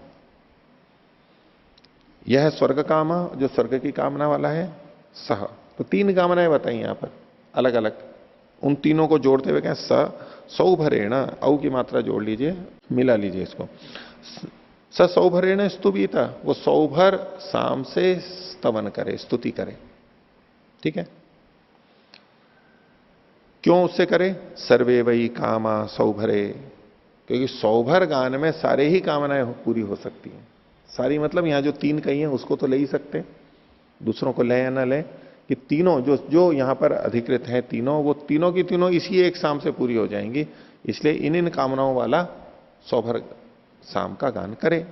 यह स्वर्ग काम, जो स्वर्ग की कामना वाला है। सह, तो तीन कामनाएं बताई यहां पर अलग अलग। उन तीनों को जोड़ते हुए कहें सौभरेण, औ की मात्रा जोड़ लीजिए, मिला लीजिए इसको। सौभरेण स्तुबीता, वो सौभर साम से स्तवन करे, स्तुति करे। ठीक है, क्यों उससे करे? सर्वे वही कामा सौभरे, क्योंकि सौभर गान में सारे ही कामनाएं पूरी हो सकती हैं। सारी मतलब यहां जो तीन कही है उसको तो ले ही सकते, दूसरों को ले या ना ले, कि तीनों जो जो यहां पर अधिकृत हैं तीनों, वो तीनों की तीनों इसी एक साम से पूरी हो जाएंगी। इसलिए इन इन कामनाओं वाला सौभर साम का गान करे।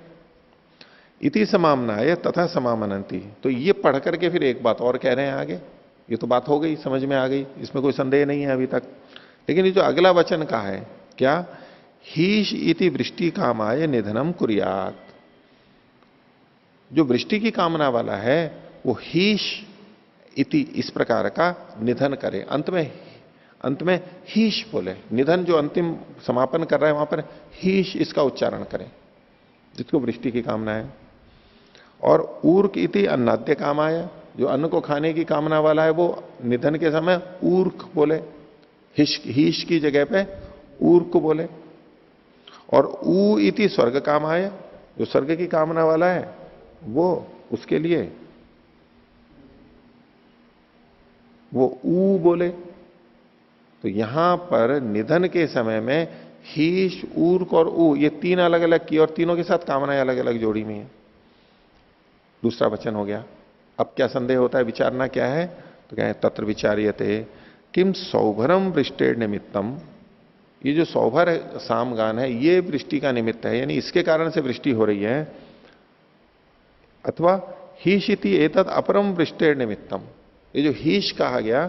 इति समामनाय तथा समामनंती। तो ये पढ़ करके फिर एक बात और कह रहे हैं आगे, ये तो बात हो गई, समझ में आ गई, इसमें कोई संदेह नहीं है अभी तक। लेकिन ये जो अगला वचन का है क्या, हीश इति वृष्टि कामाय निधनम कुर्यात। जो वृष्टि की कामना वाला है वो हीश इति इस प्रकार का निधन करे। अंत में हीश बोले, निधन जो अंतिम समापन कर रहा है वहां पर हीश इसका उच्चारण करें, जिसको वृष्टि की कामना है। और ऊर्क इति अन्नाद्य कामाय, जो अन्न को खाने की कामना वाला है वो निधन के समय ऊर्क बोले, हीश की जगह पे ऊर्क बोले। और ऊ इति स्वर्ग कामाय, जो स्वर्ग की कामना वाला है वो उसके लिए वो ऊ बोले। तो यहां पर निधन के समय में हीश, ऊर्क और ऊ ये तीन अलग अलग की और तीनों के साथ कामनाएं अलग अलग जोड़ी में है। दूसरा वचन हो गया। अब क्या संदेह होता है, विचारना क्या है, तो क्या है, तत्र विचार्यते किम सौभरम वृष्टेर निमित्तम। ये जो सौभर साम गान है ये वृष्टि का निमित्त है, यानी इसके कारण से वृष्टि हो रही है। अथवा हीशिति एतद अपरम वृष्टेर निमित्तम। ये जो हीश कहा गया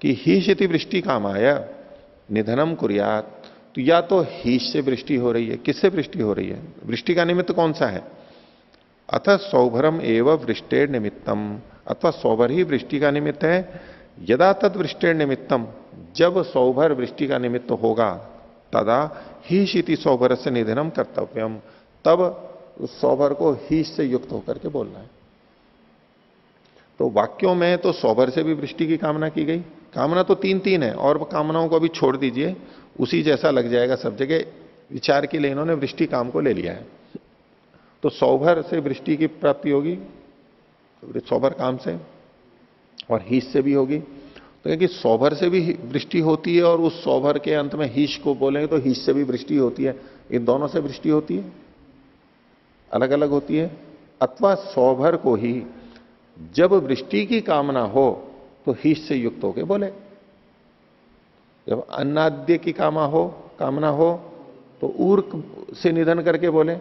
कि हीशिति वृष्टि कामाय निधनम कुर्यात, तो या तो हीश से वृष्टि हो रही है, किससे वृष्टि हो रही है, वृष्टि का निमित्त कौन सा है, अथ सौभरम एवं वृष्टेर निमित्तम, अथवा सौभर ही वृष्टि का निमित्त है। यदा तद वृष्टेर निमित्तम, जब सौभर वृष्टि का निमित्त होगा, तदा हीशिति सौभर से निधनम कर्तव्यम, तब उस सौभर को हीश से युक्त होकर के बोलना है। तो वाक्यों में तो सौभर से भी वृष्टि की कामना की गई, कामना तो तीन तीन है और कामनाओं को अभी छोड़ दीजिए, उसी जैसा लग जाएगा सब जगह। विचार के लिए इन्होंने वृष्टि काम को ले लिया है। तो सौभर से वृष्टि की प्राप्ति होगी, सौभर काम से, और हीश से भी होगी। तो कि सौभर से भी वृष्टि होती है और उस सौभर के अंत में हीश को बोलेंगे तो हीश से भी वृष्टि होती है। इन दोनों से वृष्टि होती है, अलग अलग होती है। अथवा सौभर को ही जब वृष्टि की कामना हो तो हीश से युक्त होकर बोले, जब अन्नाद्य की कामना हो तो ऊर्क से निधन करके बोले।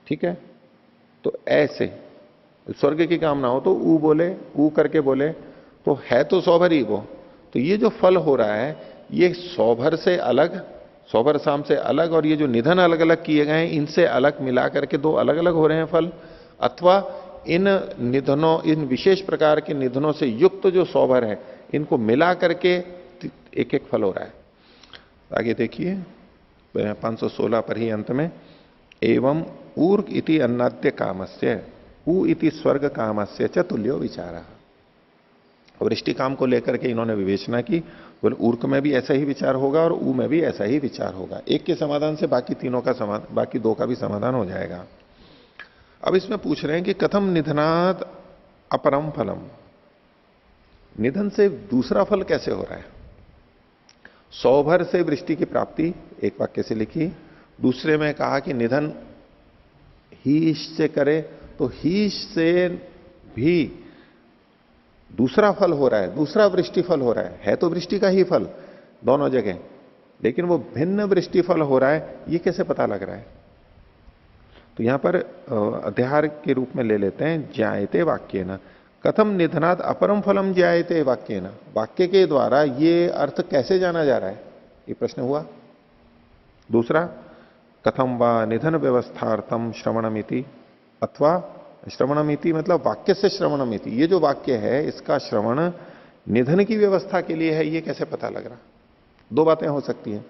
ठीक है, तो ऐसे स्वर्ग की कामना हो तो ऊ बोले, ऊ करके बोले, तो है तो सौभर ही वो। तो ये जो फल हो रहा है ये सौभर से अलग, सौभर साम से अलग, और ये जो निधन अलग अलग किए गए हैं इनसे अलग मिला करके दो अलग अलग हो रहे हैं फल। अथवा इन निधनों, इन विशेष प्रकार के निधनों से युक्त जो सौभर है इनको मिला करके एक एक फल हो रहा है। आगे देखिए 516 पर ही अंत में, एवं ऊर्क इति अन्नाद्य कामस्य ऊ इति स्वर्ग कामस्य च तुल्यो विचारा। वृष्टि काम को लेकर के इन्होंने विवेचना की, बोले ऊर्क में भी ऐसा ही विचार होगा और ऊ में भी ऐसा ही विचार होगा। एक के समाधान से बाकी तीनों का समाधान, बाकी दो का भी समाधान हो जाएगा। अब इसमें पूछ रहे हैं कि कथम निधनात् अपरम फलम, निधन से दूसरा फल कैसे हो रहा है। सौभर से वृष्टि की प्राप्ति एक वाक्य से लिखी, दूसरे में कहा कि निधन हीश से करे, तो हीश से भी दूसरा फल हो रहा है, दूसरा वृष्टि फल हो रहा है तो वृष्टि का ही फल दोनों जगह, लेकिन वो भिन्न वृष्टि फल हो रहा है, ये कैसे पता लग रहा है। तो यहां पर अध्याहार के रूप में ले लेते हैं, ज्यायते वाक्य न, कथम निधनात् अपरम फलम ज्यायते वाक्य न, वाक्य के द्वारा ये अर्थ कैसे जाना जा रहा है, ये प्रश्न हुआ। दूसरा, कथम वा निधन व्यवस्थार्थम श्रवणमिति, अथवा श्रवणमिति मतलब वाक्य से श्रवणमिति, ये जो वाक्य है इसका श्रवण निधन की व्यवस्था के लिए है, ये कैसे पता लग रहा। दो बातें हो सकती हैं,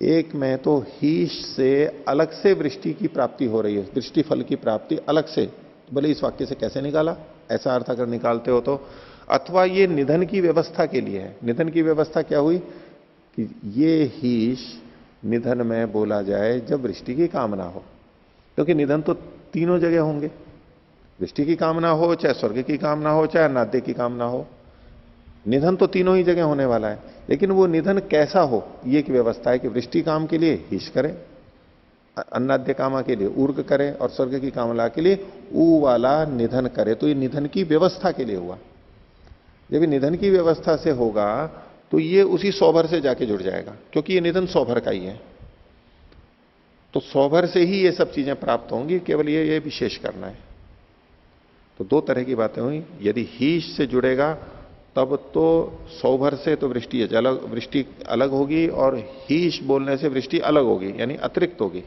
एक में तो हीश से अलग से वृष्टि की प्राप्ति हो रही है, वृष्टि फल की प्राप्ति अलग से, बोले इस वाक्य से कैसे निकाला, ऐसा अर्थ अगर निकालते हो तो। अथवा ये निधन की व्यवस्था के लिए है। निधन की व्यवस्था क्या हुई कि ये हीश निधन में बोला जाए जब वृष्टि की कामना हो, क्योंकि निधन तो तीनों जगह होंगे, वृष्टि की कामना हो, चाहे स्वर्ग की कामना हो, चाहे अन्नाद्य की कामना हो, निधन तो तीनों ही जगह होने वाला है। लेकिन वो निधन कैसा हो, ये एक व्यवस्था है कि वृष्टि काम के लिए हीश करे, अन्नाद्य कामा के लिए ऊर्ग करे और स्वर्ग की कामना के लिए ऊ वाला निधन करे, तो ये निधन की व्यवस्था के लिए हुआ। जब ये निधन की व्यवस्था से होगा तो ये उसी सौभर से जाके जुड़ जाएगा, क्योंकि ये निधन सौभर का ही है। तो सौभर से ही ये सब चीजें प्राप्त होंगी, केवल ये विशेष करना है। तो दो तरह की बातें हुई। यदि हीश से जुड़ेगा तब तो सौभर से तो वृष्टि अलग होगी, और हीश बोलने से वृष्टि अलग होगी, यानी अतिरिक्त होगी।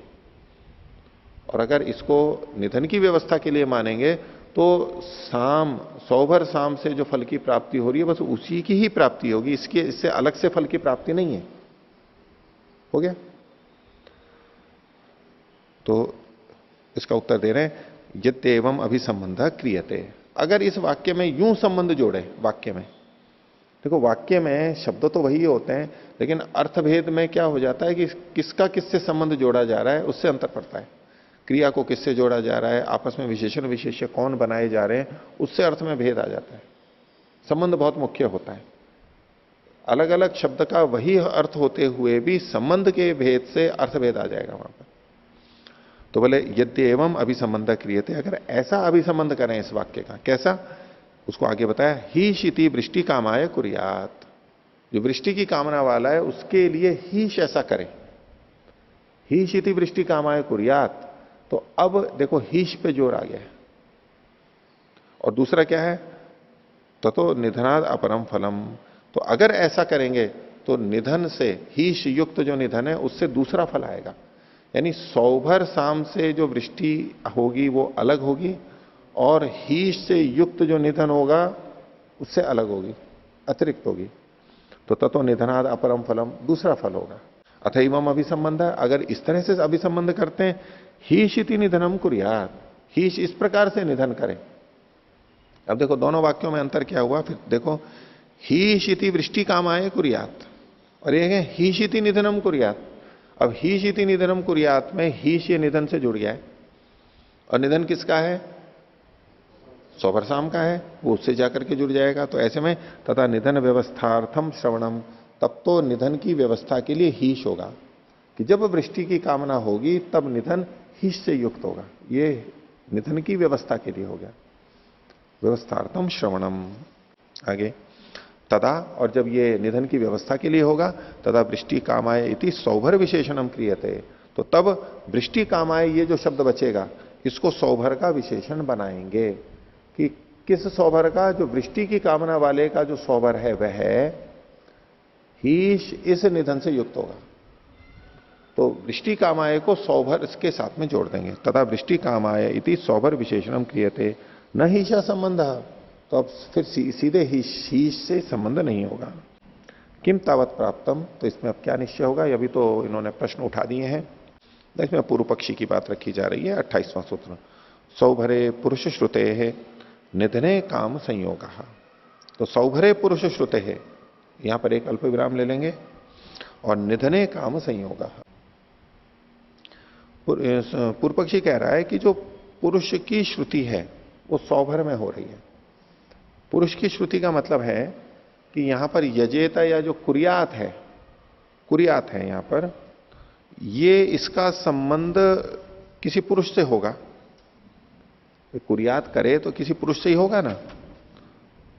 और अगर इसको निधन की व्यवस्था के लिए मानेंगे तो सौभर साम से जो फल की प्राप्ति हो रही है बस उसी की ही प्राप्ति होगी, इससे अलग से फल की प्राप्ति नहीं है। हो गया? तो इसका उत्तर दे रहे हैं यद्य एवं अभिसंबंध क्रियते। अगर इस वाक्य में यूं संबंध जोड़े, वाक्य में देखो, वाक्य में शब्द तो वही होते हैं, लेकिन अर्थभेद में क्या हो जाता है कि किसका किससे संबंध जोड़ा जा रहा है उससे अंतर पड़ता है। क्रिया को किससे जोड़ा जा रहा है, आपस में विशेषण विशेष्य कौन बनाए जा रहे हैं, उससे अर्थ में भेद आ जाता है। संबंध बहुत मुख्य होता है। अलग अलग शब्द का वही अर्थ होते हुए भी संबंध के भेद से अर्थभेद आ जाएगा वहां पर। तो बोले यद्य एवं अभिसंबंध क्रियते, अगर ऐसा अभिसंबंध करें इस वाक्य का, कैसा, उसको आगे बताया, ही शिति वृष्टि कामाय कुर्यात। जो वृष्टि की कामना वाला है उसके लिए हीश ऐसा करे, ही शिति वृष्टि कामाय कुर्यात। तो अब देखो हीश पे जोर आ गया है। और दूसरा क्या है, ततो निधनाद अपरम फलम। तो अगर ऐसा करेंगे तो निधन से, हीश युक्त जो निधन है उससे दूसरा फल आएगा। यानी सौभर साम से जो वृष्टि होगी वो अलग होगी, और हीश से युक्त जो निधन होगा उससे अलग होगी, अतिरिक्त होगी। तो ततो निधनाद अपरम फलम, दूसरा फल होगा। अथैवम अभिसंबंध, अगर इस तरह से अभिसंबंध करते हैं, हीश इति निधनम कुर्यात, हीश इस प्रकार से निधन करें। अब देखो दोनों वाक्यों में अंतर क्या हुआ, फिर देखो, हीश इति वृष्टि कामाय कुर्यात, और ये है हीश इति निधनम कुर्यात। अब हीश इति निधनम कुर्यात में हीश ये निधन से जुड़ गया है, और निधन किसका है, सौभर साम का है, वो उससे जाकर के जुड़ जाएगा। तो ऐसे में तथा निधन व्यवस्थार्थम श्रवणम, तब तो निधन की व्यवस्था के लिए हीश होगा, कि जब वृष्टि की कामना होगी तब निधन हीश से युक्त होगा। ये निधन की व्यवस्था के लिए हो गया, व्यवस्थार्थम श्रवणम। आगे तदा, और जब ये निधन की व्यवस्था के लिए होगा, तदा वृष्टि कामाय इति सौभर विशेषणम क्रियते। तो तब वृष्टि कामाय ये जो शब्द बचेगा इसको सौभर का विशेषण बनाएंगे, कि किस सौभर का, जो वृष्टि की कामना वाले का जो सौभर है वह हीश इस निधन से युक्त होगा। तो वृष्टि कामाय को सौभर इसके साथ में जोड़ देंगे। तथा वृष्टि कामाय इति सौभर विशेषणम क्रियते न हीशा संबंध। तो अब फिर सीधे हीश से संबंध नहीं होगा। किम तावत प्राप्तम, तो इसमें अब क्या निश्चय होगा, अभी तो इन्होंने प्रश्न उठा दिए हैं। इसमें पूर्व पक्षी की बात रखी जा रही है। 28वां सूत्र, सौभरे पुरुष श्रुते है निधने काम संयोग। तो सौभरे पुरुष श्रुते है, यहां पर एक अल्प विराम ले लेंगे, और निधने काम संयोग। पूर्व पक्षी कह रहा है कि जो पुरुष की श्रुति है वो सौभर में हो रही है। पुरुष की श्रुति का मतलब है कि यहां पर यजेता या जो कुरियात है यहां पर, ये इसका संबंध किसी पुरुष से होगा। कुरियात करे तो किसी पुरुष से ही होगा ना।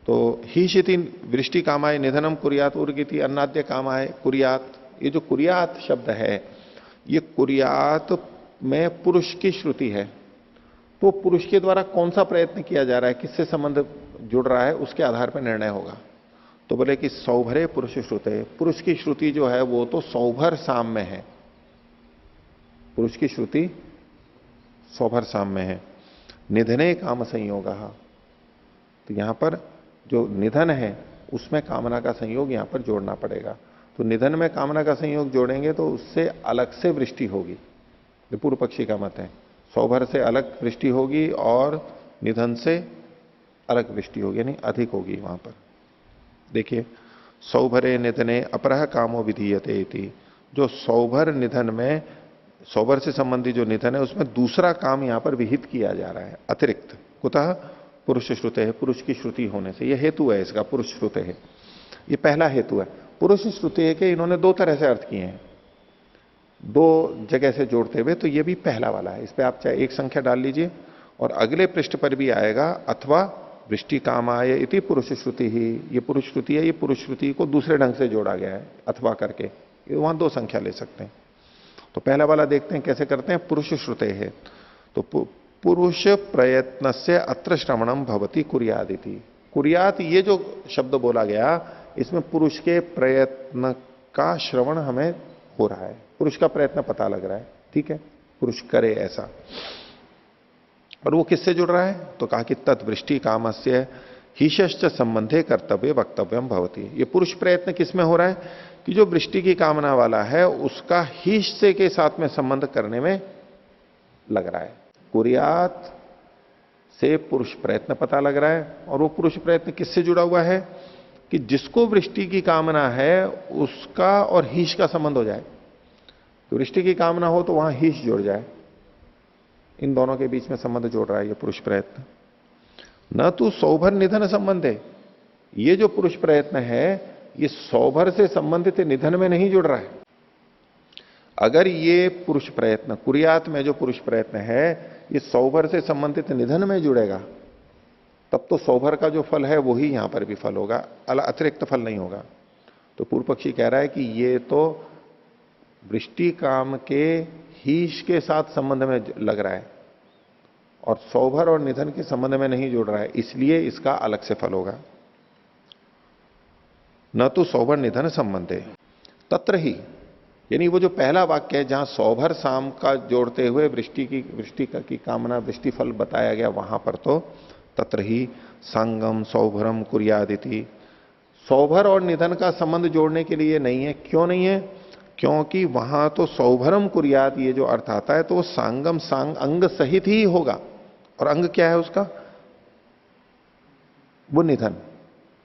तो ही शिति वृष्टि कामाय निधनम कुरियात उर्गिति अन्नाद्य कामाय कुरियात। ये जो कुरियात शब्द है, ये कुरियात में पुरुष की श्रुति है। तो पुरुष के द्वारा कौन सा प्रयत्न किया जा रहा है, किससे संबंध जुड़ रहा है, उसके आधार पर निर्णय होगा। तो बोले कि सौभरे पुरुष श्रुते, पुरुष की श्रुति जो है वो तो सौभर साम में है, पुरुष की श्रुति सौभर साम में है। निधने काम संयोग, तो यहां पर जो निधन है उसमें कामना का संयोग यहां पर जोड़ना पड़ेगा। तो निधन में कामना का संयोग जोड़ेंगे तो उससे अलग से वृष्टि होगी, ये पूर्व पक्षी का मत है। सौभर से अलग वृष्टि होगी और निधन से अलग वृष्टि होगी, यानी अधिक होगी वहां पर। देखिए, सौभरे निधने अपरह कामो विधीयते इति, जो सौभर निधन में, सौभर से संबंधित जो निधन है उसमें दूसरा काम यहां पर विहित किया जा रहा है, अतिरिक्त। कुतः पुरुष श्रुते है, पुरुष की श्रुति होने से, यह हेतु है इसका, पुरुष श्रुते है, ये पहला हेतु है। पुरुष श्रुति है कि इन्होंने दो तरह से अर्थ किए हैं। दो जगह से जोड़ते हुए, तो ये भी पहला वाला है। इस पे आप चाहे एक संख्या डाल लीजिए और अगले पृष्ठ पर भी आएगा अथवा वृष्टि कामाय इति पुरुष श्रुति ही। ये पुरुष श्रुति है, ये पुरुष श्रुति को दूसरे ढंग से जोड़ा गया है अथवा करके, ये वहां दो संख्या ले सकते हैं। तो पहला वाला देखते हैं कैसे करते हैं। पुरुष श्रुते है, तो पुरुष प्रयत्न से अत्र श्रवणम भवती कुर्यादिति। कुर्यात ये जो शब्द बोला गया, इसमें पुरुष के प्रयत्न का श्रवण हमें हो रहा है, पुरुष का प्रयत्न पता लग रहा है, ठीक है, पुरुष करे ऐसा। और वो किससे जुड़ रहा है, तो कहा कि तत्वृष्टि कामस्य हीशश्च संबंधे कर्तव्य वक्तव्यम भवती। ये पुरुष प्रयत्न किसमें हो रहा है कि जो वृष्टि की कामना वाला है उसका हीश से के साथ में संबंध करने में लग रहा है। कुर्यात से पुरुष प्रयत्न पता लग रहा है, और वो पुरुष प्रयत्न किससे जुड़ा हुआ है कि जिसको वृष्टि की कामना है उसका और हीश का संबंध हो जाए। तो वृष्टि की कामना हो तो वहां हीश जुड़ जाए, इन दोनों के बीच में संबंध जोड़ रहा है ये पुरुष प्रयत्न। न तो सौभर निधन संबंध है, ये जो पुरुष प्रयत्न है ये सौभर से संबंधित निधन में नहीं जुड़ रहा है। अगर ये पुरुष प्रयत्न कुर्यात में जो पुरुष प्रयत्न है ये सौभर से संबंधित निधन में जुड़ेगा, तब तो सौभर का जो फल है वही यहां पर भी फल होगा, अतिरिक्त फल नहीं होगा। तो पूर्व पक्षी कह रहा है कि ये तो वृष्टि काम के हीश के साथ संबंध में लग रहा है और सौभर और निधन के संबंध में नहीं जुड़ रहा है, इसलिए इसका अलग से फल होगा। न तो सौभर निधन संबंधे तत्र ही, यानी वो जो पहला वाक्य है जहां सौभर साम का जोड़ते हुए वृष्टि की कामना वृष्टि फल बताया गया, वहां पर तो तत्र ही संगम सौभरम कुर्यादिति, सौभर और निधन का संबंध जोड़ने के लिए नहीं है। क्यों नहीं है, क्योंकि वहां तो सौभरम कुर्यात ये जो अर्थ आता है तो वो सांगम सांग अंग सहित ही होगा, और अंग क्या है उसका, वो निधन,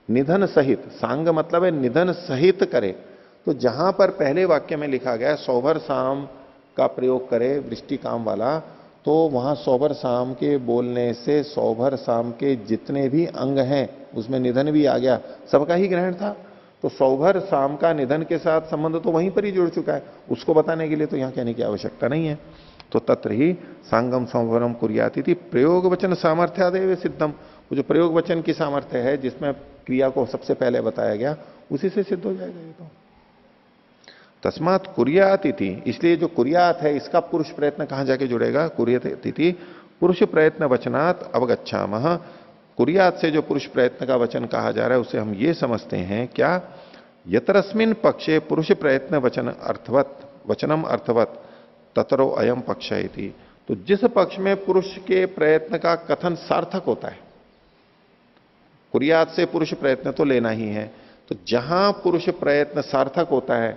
निधन सहित। सांग मतलब है निधन सहित करे। तो जहां पर पहले वाक्य में लिखा गया सौभर साम का प्रयोग करे वृष्टि काम वाला, तो वहां सौभर साम के बोलने से सौभर साम के जितने भी अंग हैं उसमें निधन भी आ गया, सबका ही ग्रहण था। तो सौभर साम का निधन के साथ संबंध तो वहीं पर ही जुड़ चुका है, उसको बताने के लिए तो यहां कहने की आवश्यकता नहीं है। तो तत्र ही सांगम सौभरम कुर्याति थी प्रयोग वचन सामर्थ्यादेव सिद्धम, वो जो प्रयोग वचन की सामर्थ्य है जिसमें क्रिया को सबसे पहले बताया गया उसी से सिद्ध हो जाएगा ये तो। तस्मात कुर्यात इति, इसलिए जो कुर्यात है इसका पुरुष प्रयत्न कहां जाके जुड़ेगा, कुर्यात इति पुरुष प्रयत्न वचनात् अवगच्छामः। कुर्यात से जो पुरुष प्रयत्न का वचन कहा जा रहा है उसे हम ये समझते हैं क्या, यतरस्मिन पक्षे पुरुष प्रयत्न वचन अर्थवत वचनम अर्थवत ततरो अयम पक्ष इति। तो जिस पक्ष में पुरुष के प्रयत्न का कथन सार्थक होता है, कुर्यात से पुरुष प्रयत्न तो लेना ही है, तो जहां पुरुष प्रयत्न सार्थक होता है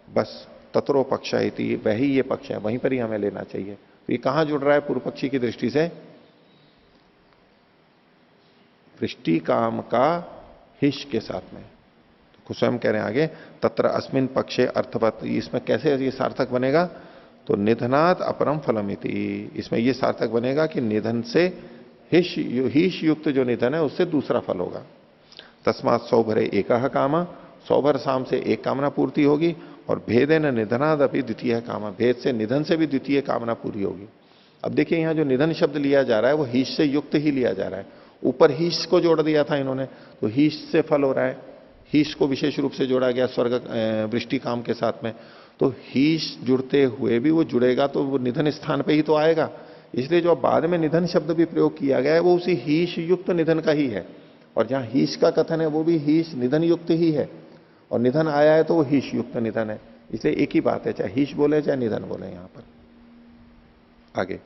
बस ततरो पक्ष इति, वही ये पक्ष है, वहीं पर ही हमें लेना चाहिए। तो ये कहां जुड़ रहा है पूर्व पक्षी की दृष्टि से, वृष्टि काम का हिश के साथ में। तो स्वयं कह रहे हैं आगे तत्र अस्मिन पक्षे अर्थवत, इसमें कैसे ये सार्थक बनेगा, तो निधनात् अपरम फलमिति, इसमें ये सार्थक बनेगा कि निधन से हिश युक्त जो निधन है उससे दूसरा फल होगा। तस्मात सौभरे एकह कामा, सौभर साम से एक कामना पूर्ति होगी, और भेदेन निधनाद अपनी द्वितीय कामा, भेद से निधन से भी द्वितीय कामना पूरी होगी। अब देखिए यहां जो निधन शब्द लिया जा रहा है वो हीश से युक्त ही लिया जा रहा है, ऊपर हीश को जोड़ दिया था इन्होंने, तो हीश से फल हो रहा है, हीश को विशेष रूप से जोड़ा गया स्वर्ग वृष्टि काम के साथ में। तो हीश जुड़ते हुए भी वो जुड़ेगा तो वो निधन स्थान पे ही तो आएगा, इसलिए जो बाद में निधन शब्द भी प्रयोग किया गया है वो उसी हीश युक्त निधन का ही है, और जहां हीश का कथन है वो भी हीश निधन युक्त ही है, और निधन आया है तो वो हीश युक्त निधन है, इसलिए एक ही बात है, चाहे हीश बोले चाहे निधन बोले यहां पर। आगे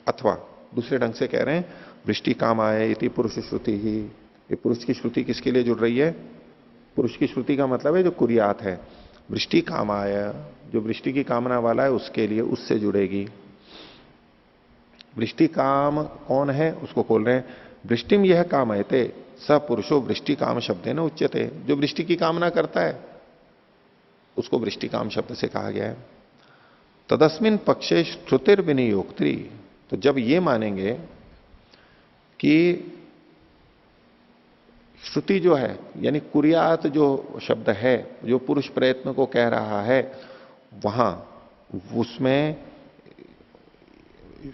अथवा दूसरे ढंग से कह रहे हैं वृष्टि काम आए इति पुरुष श्रुति ही, ये पुरुष की श्रुति किसके लिए जुड़ रही है, पुरुष की श्रुति का मतलब है जो कुर्यात है, वृष्टि काम आया जो वृष्टि की कामना वाला है उसके लिए, उससे जुड़ेगी। वृष्टि काम कौन है उसको खोल रहे हैं, वृष्टिम यह कामयते स पुरुषो वृष्टि काम शब्द है ना उच्यते, जो वृष्टि की कामना करता है उसको वृष्टि काम शब्द से कहा गया है। तदस्मिन पक्षे श्रुतिर विनियोक्त्री, तो जब ये मानेंगे कि श्रुति जो है यानी कुर्यात जो शब्द है जो पुरुष प्रयत्न को कह रहा है, वहां उसमें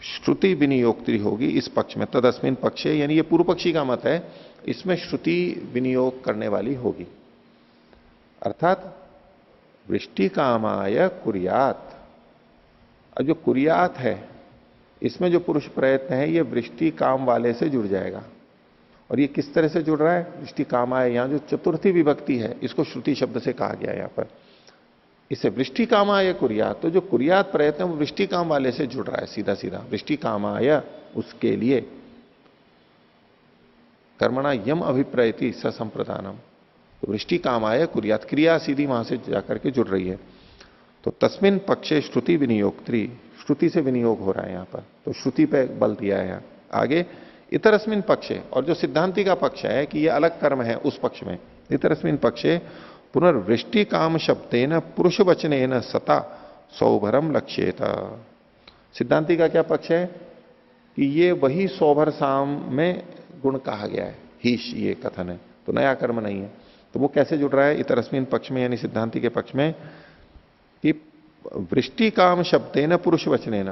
श्रुति विनियोक्त्री होगी इस पक्ष में, तदस्मिन पक्षे, यानी ये पूर्व पक्षी का मत है, इसमें श्रुति विनियोग करने वाली होगी। अर्थात वृष्टि कामाय कुर्यात। अब जो कुर्यात है इसमें जो पुरुष प्रयत्न है ये वृष्टि काम वाले से जुड़ जाएगा। और ये किस तरह से जुड़ रहा है? वृष्टि कामाय, यहां जो चतुर्थी विभक्ति है इसको श्रुति शब्द से कहा गया है यहां पर। इसे वृष्टि कामाय कुर्यात, तो जो कुर्यात प्रयत्न वो वृष्टि काम वाले से जुड़ रहा है सीधा सीधा। वृष्टि कामाय, उसके लिए। कर्मणा यम अभिप्रयति ससंप्रदानम, तो वृष्टि कामाय कुर्यात, क्रिया सीधी वहां से जाकर के जुड़ रही है। तो तस्मिन पक्षे श्रुति विनियोक्त्री, श्रुति से विनियोग हो रहा है यहां पर, तो श्रुति पे बल दिया है यहां। आगे इतरस्मिन पक्षे, और जो सिद्धांति का पक्ष है कि यह अलग कर्म है, उस पक्ष में इतरस्मिन पक्षे पुनर्वृष्टि काम शब्देन पुरुष वचनेन सता सौभरम लक्ष्येत। सिद्धांति का क्या पक्ष है कि ये वही सौभर साम में गुण कहा गया है, हीश ये कथन है, तो नया कर्म नहीं है। तो वो कैसे जुड़ रहा है इतरस्मिन पक्ष में, यानी सिद्धांति के पक्ष में, कि वृष्टि काम शब्देन पुरुष वचनेन,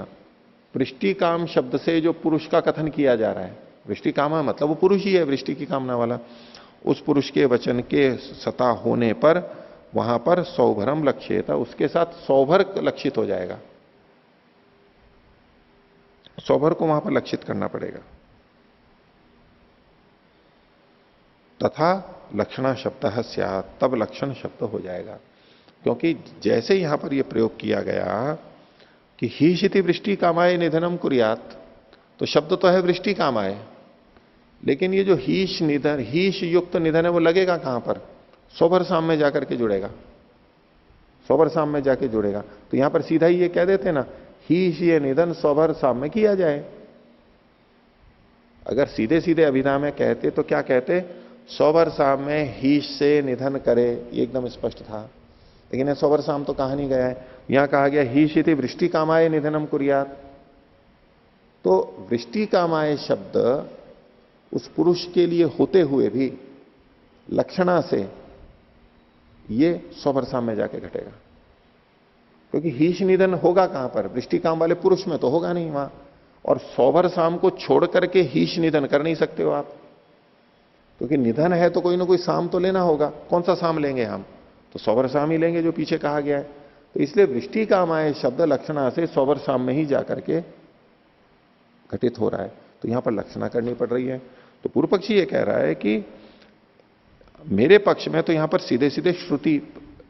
वृष्टि काम शब्द से जो पुरुष का कथन किया जा रहा है, वृष्टि कामा मतलब वो पुरुष ही है, वृष्टि की कामना वाला, उस पुरुष के वचन के सता होने पर वहां पर सौभरम लक्ष्यता, उसके साथ सौभर लक्षित हो जाएगा। सौभर को वहां पर लक्षित करना पड़ेगा। तथा लक्षणा शब्द स्यात्, तब लक्षण शब्द हो जाएगा। क्योंकि जैसे यहां पर यह प्रयोग किया गया कि हीशिति वृष्टि कामाय निधनम कुर्यात, तो शब्द तो है वृष्टि कामाय, लेकिन ये जो हीश निधन, हीश युक्त निधन है, वो लगेगा कहां पर? सौभर साम में जाकर के जुड़ेगा, सौभर साम में जाके जुड़ेगा। तो यहां पर सीधा ही ये कह देते ना, हीश ये निधन सौभर साम में किया जाए। अगर सीधे सीधे अभिधा में कहते तो क्या कहते? सौभर साम में हीश से निधन करे, ये एकदम स्पष्ट था। लेकिन सौभर साम तो कहा नहीं गया है, यहां कहा गया हीशिति वृष्टि कामाय निधनम कुर्यात। तो वृष्टि कामाय शब्द उस पुरुष के लिए होते हुए भी लक्षणा से ये सौभर साम में जाके घटेगा। क्योंकि हीश निधन होगा कहां पर? वृष्टि काम वाले पुरुष में तो होगा नहीं वहां। और सौभर साम को छोड़ करके हीश निधन कर नहीं सकते हो आप, क्योंकि निधन है तो कोई ना कोई साम तो लेना होगा। कौन सा साम लेंगे हम? तो सौभर साम ही लेंगे जो पीछे कहा गया है। तो इसलिए वृष्टि कामाय शब्द लक्षणा से सौभर साम में ही जाकर के घटित हो रहा है। तो यहां पर लक्षणा करनी पड़ रही है। तो पूर्व पक्षी ये कह रहा है कि मेरे पक्ष में तो यहां पर सीधे सीधे श्रुति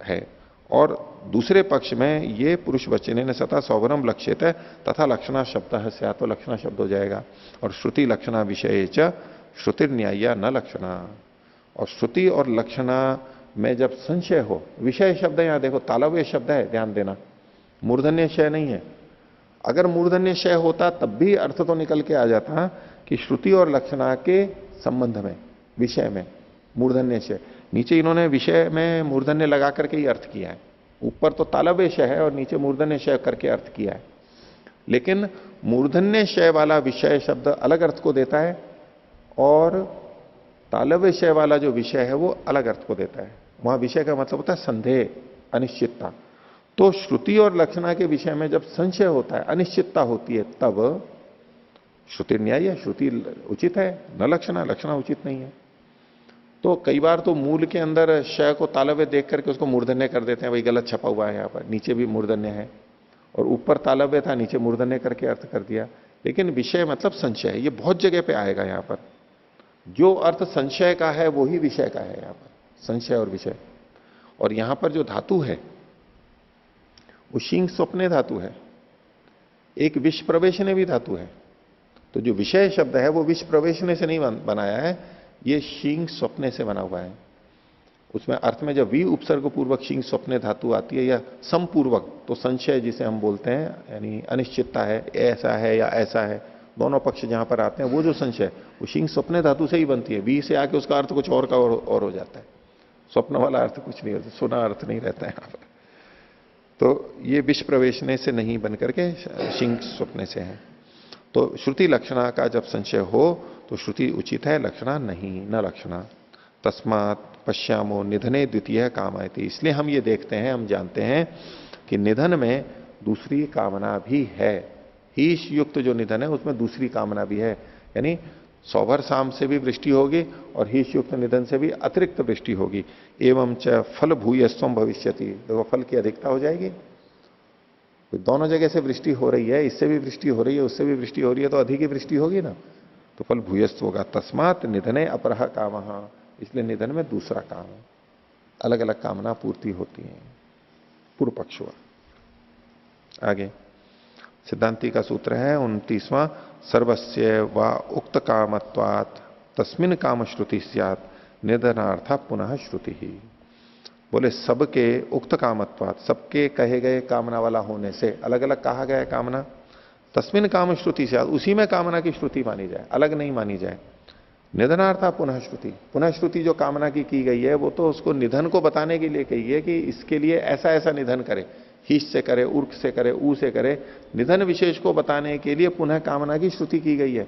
है, और दूसरे पक्ष में ये पुरुष वचने ने सता सौभरम लक्ष्यत है, तथा लक्षणा शब्द है, तो लक्षणा शब्द हो जाएगा। और श्रुति लक्षणा विषय च श्रुति न्याय्या न लक्षणा, और श्रुति और लक्षणा में जब संशय हो, विषय शब्द यहां देखो तालव्य शब्द है, ध्यान देना, मूर्धन्य शय नहीं है। अगर मूर्धन्य शय होता तब भी अर्थ तो निकल के आ जाता कि श्रुति और लक्षणा के संबंध में, विषय में मूर्धन्य शय। नीचे इन्होंने विषय में मूर्धन्य लगा करके ही अर्थ किया है, ऊपर तो तालव्य शय है और नीचे मूर्धन्य शय करके अर्थ किया है। लेकिन मूर्धन्य शय वाला विषय शब्द अलग अर्थ को देता है, और तालव्य शय वाला जो विषय है वो अलग अर्थ को देता है। वहां विषय का मतलब होता है संदेह, अनिश्चितता। तो श्रुति और लक्षणा के विषय में जब संशय होता है, अनिश्चितता होती है, तब श्रुति न्याय है, श्रुति उचित है, न लक्षणा, लक्षणा उचित नहीं है। तो कई बार तो मूल के अंदर शय को तालव्य देख करके उसको मूर्धन्य कर देते हैं, वही गलत छपा हुआ है यहां पर, नीचे भी मूर्धन्य है और ऊपर तालव्य था, नीचे मूर्धन्य करके अर्थ कर दिया। लेकिन विषय मतलब संशय, ये बहुत जगह पे आएगा यहां पर। जो अर्थ संशय का है वो ही विषय का है यहां पर, संशय और विषय। और यहां पर जो धातु है वो शींग स्वप्ने धातु है, एक विष प्रवेशने भी धातु है। तो जो विषय शब्द है वो विष प्रवेशने से नहीं बनाया है, ये शींग स्वप्ने से बना हुआ है। उसमें अर्थ में जब वी उपसर्ग पूर्वक शींग स्वप्ने धातु आती है या समपूर्वक, तो संशय जिसे हम बोलते हैं, यानी अनिश्चितता है, ऐसा है या ऐसा है, दोनों पक्ष जहां पर आते हैं, वो जो संशय वो शींग स्वप्ने धातु से ही बनती है। वी से आके उसका अर्थ कुछ और का और हो जाता है, स्वप्न वाला अर्थ कुछ नहीं होता, सुना अर्थ नहीं रहता है यहां पर। तो ये विष प्रवेशने से नहीं बन करके शींग स्वप्ने से है। तो श्रुति लक्षणा का जब संशय हो तो श्रुति उचित है, लक्षणा नहीं, न लक्षणा। तस्मात् पश्यामो निधने द्वितीय काम आयती। इसलिए हम ये देखते हैं, हम जानते हैं कि निधन में दूसरी कामना भी है। हीश युक्त जो निधन है उसमें दूसरी कामना भी है, यानी सौभर साम से भी वृष्टि होगी और हीश युक्त निधन से भी अतिरिक्त वृष्टि होगी। एवं च फल भूयस्वम भविष्यति, देखो फल की अधिकता हो जाएगी। तो दोनों जगह से वृष्टि हो रही है, इससे भी वृष्टि हो रही है, उससे भी वृष्टि हो रही है, तो अधिक ही वृष्टि होगी ना, तो फल भूयस्व होगा। तस्मात निधने अपरह काम, इसलिए निधन में दूसरा काम है, अलग अलग कामना पूर्ति होती है। पूर्व पक्ष हुआ। आगे सिद्धांति का सूत्र है 29वां, सर्वस्य व उक्त कामत्वात् तस्मिन काम श्रुति स्यात् निधनार्थ पुनः श्रुति ही। बोले सबके उक्त कामत्वात्, सबके कहे गए कामना वाला होने से, अलग अलग कहा गया कामना, तस्मिन काम श्रुति स्यात्, उसी में कामना की श्रुति मानी जाए, अलग नहीं मानी जाए। निधनार्था पुनः श्रुति, पुनः श्रुति जो कामना की गई है वो तो उसको निधन को बताने के लिए कही है कि इसके लिए ऐसा ऐसा निधन करे, हीश से करे, उर्क से करे, ऊ से करे, निधन विशेष को बताने के लिए पुनः कामना की श्रुति की गई है।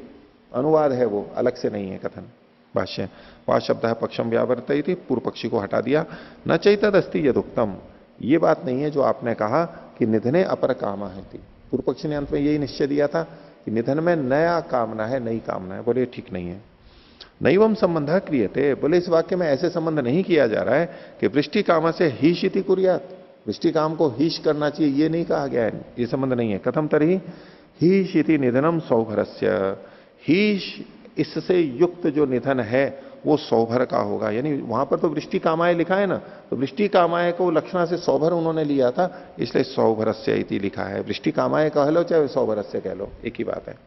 अनुवाद है वो, अलग से नहीं है कथन। भाष्य, वह शब्द है पक्षम व्यावर्तयति थी, पूर्व पक्षी को हटा दिया। न चैतद अस्ति यदुक्तम, ये बात नहीं है जो आपने कहा कि निधने अपर कामा है थी। पूर्व पक्षी ने अंत में यही निश्चय दिया था कि निधन में नया कामना है, नई कामना है। बोले ठीक नहीं है। नैवम संबंध क्रियते, बोले इस वाक्य में ऐसे संबंध नहीं किया जा रहा है कि वृष्टि कामा से हीश इति कुर्यात, वृष्टि काम को हीश करना चाहिए, ये नहीं कहा गया है, ये संबंध नहीं है। कथम तरी हीश इति निधनम सौभरस्य, हीश इससे युक्त जो निधन है वो सौभर का होगा। यानी वहां पर तो वृष्टि कामाय लिखा है ना, तो वृष्टि कामाय को लक्षणा से सौभर उन्होंने लिया था, इसलिए सौभरस्य इति लिखा है। वृष्टि कामाय कह लो चाहे सौभरस्य कह लो, एक ही बात है।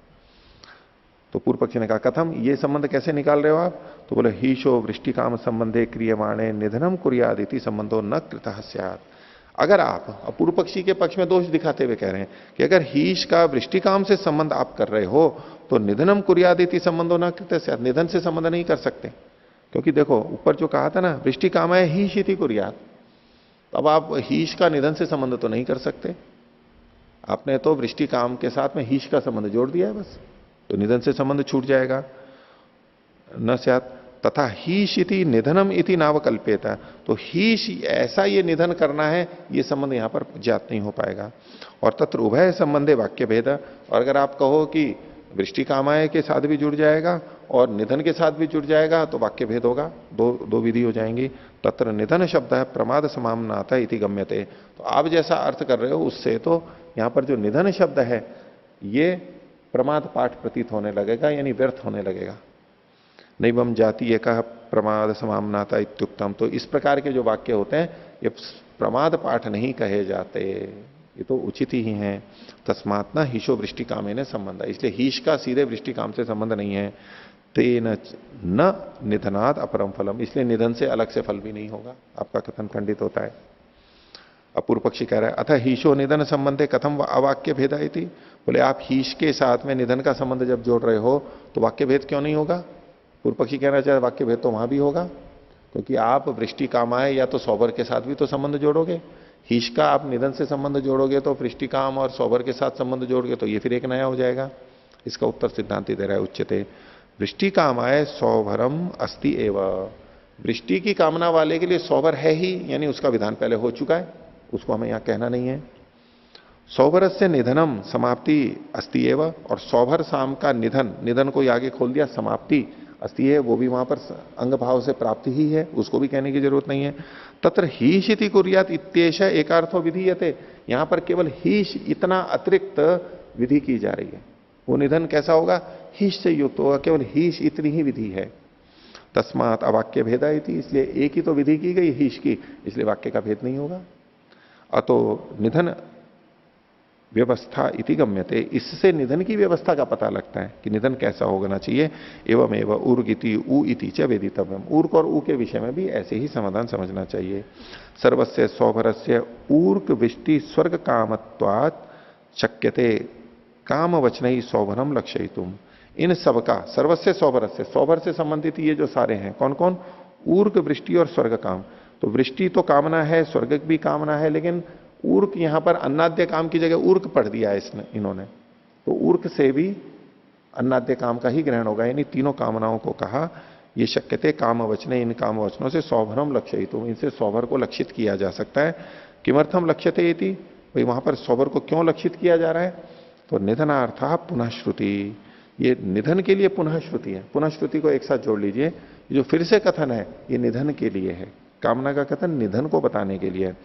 तो पूर्व पक्षी ने कहा कथम, ये संबंध कैसे निकाल रहे हो आप? तो बोले हीशो वृष्टि काम संबंधे क्रियमाणे निधनम कुर्यादिति संबंधो न कृतः स्यात्। अगर आप पूर्व पक्षी के पक्ष में दोष दिखाते हुए कह रहे हैं कि अगर हीश का वृष्टि काम से संबंध आप कर रहे हो तो निधनम कुर्यादिति संबंधो न कृतः स्यात्, निधन से संबंध नहीं कर सकते। क्योंकि देखो ऊपर जो कहा था ना, वृष्टि काम है हीश इति कुर्यात्, तो अब आप हीश का निधन से संबंध तो नहीं कर सकते। आपने तो वृष्टि काम के साथ में हीश का संबंध जोड़ दिया है बस, तो निधन से संबंध छूट जाएगा। न स्यात् तथा हीश इति निधनम इति नावकल्पेत, तो हीश ऐसा ये निधन करना है, ये संबंध यहां पर ज्ञात नहीं हो पाएगा। और तत्र उभय संबंधे वाक्य भेद, और अगर आप कहो कि वृष्टि कामाय के साथ भी जुड़ जाएगा और निधन के साथ भी जुड़ जाएगा तो वाक्य भेद होगा, दो विधि हो जाएंगी। तत्र निधन शब्द है प्रमाद समामनाता इति गम्यते, तो आप जैसा अर्थ कर रहे हो उससे तो यहां पर जो निधन शब्द है ये प्रमाद पाठ प्रतीत होने लगेगा, यानी व्यर्थ होने लगेगा। नैवम जाति एक प्रमाद समामनाता इत्युक्तम, तो इस प्रकार के जो वाक्य होते हैं ये प्रमाद पाठ नहीं कहे जाते, ये तो उचित ही हैं। तस्मात् न हीशो वृष्टि कामे ने संबंध, इसलिए हीश का सीधे वृष्टि काम से संबंध नहीं है। तेन न निधनाद अपरम फलम, इसलिए निधन से अलग से फल भी नहीं होगा। आपका कथन खंडित होता है। अपूर्व पक्षी कह रहा है अथ हीशो निधन संबंधे कथम अवाक्य भेदा इति, बोले आप हीश के साथ में निधन का संबंध जब जोड़ रहे हो तो वाक्य भेद क्यों नहीं होगा? पूर्व पक्षी कहना चाहे वाक्य भेद तो वहां भी होगा, क्योंकि आप वृष्टि कामाय या तो सौभर के साथ भी तो संबंध जोड़ोगे, हीश का आप निधन से संबंध जोड़ोगे तो वृष्टि काम और सौभर के साथ संबंध जोड़ोगे तो ये फिर एक नया हो जाएगा। इसका उत्तर सिद्धांति दे रहा है उच्चते वृष्टि कामाय सौभरम अस्ति एव, वृष्टि की कामना वाले के लिए सौभर है ही, यानी उसका विधान पहले हो चुका है, उसको हमें यहां कहना नहीं है। सौभर से निधनम समाप्ति अस्ति एव, और सौभर साम का निधन, निधन को आगे खोल दिया समाप्ति अस्ति है, वो भी वहां पर अंग भाव से प्राप्ति ही है, उसको भी कहने की जरूरत नहीं है। तत्र हीश इति कुर्यात इत्येष एकार्थो विधीयते, यहां पर केवल हीश इतना अतिरिक्त विधि की जा रही है। वो निधन कैसा होगा? हीश से युक्त होगा, केवल हीश इतनी ही विधि है। तस्मात् अवाक्य भेदा इति, इसलिए एक ही तो विधि की गई हीश की, इसलिए वाक्य का भेद नहीं होगा। अतो निधन व्यवस्था इति गम्यते, इससे निधन की व्यवस्था का पता लगता है कि निधन कैसा होना चाहिए। एवं एवं ऊर्ग इति ऊ इति च वेदितव्यम, ऊर्क और ऊ के विषय में भी ऐसे ही समाधान समझना चाहिए। सर्वस्य सौभरस्य ऊर्क वृष्टि स्वर्ग कामत्वात् शक्यते काम वचन ही सौभरम लक्षयितुम, इन सबका सर्वस्य सौभरस्य, सौभर से संबंधित ये जो सारे हैं कौन कौन? ऊर्क वृष्टि और स्वर्ग काम। तो वृष्टि तो कामना है, स्वर्ग भी कामना है, लेकिन ऊर्क यहां पर अन्नाद्य काम की जगह ऊर्क पढ़ दिया है इन्होंने, तो ऊर्क से भी अन्नाद्य काम का ही ग्रहण होगा। यानी तीनों कामनाओं को कहा ये शक्यते काम वचने, इन काम वचनों से सौभरम लक्षयितुम, इनसे सौभर को लक्षित किया जा सकता है। किमर्थम लक्ष्यते इति, भाई वहां पर सौवर को क्यों लक्षित किया जा रहा है? तो निधनार्थ पुनः श्रुति, ये निधन के लिए पुनः श्रुति है। पुनः श्रुति को एक साथ जोड़ लीजिए, ये जो फिर से कथन है ये निधन के लिए है। कामना का कथन निधन को बताने के लिए है।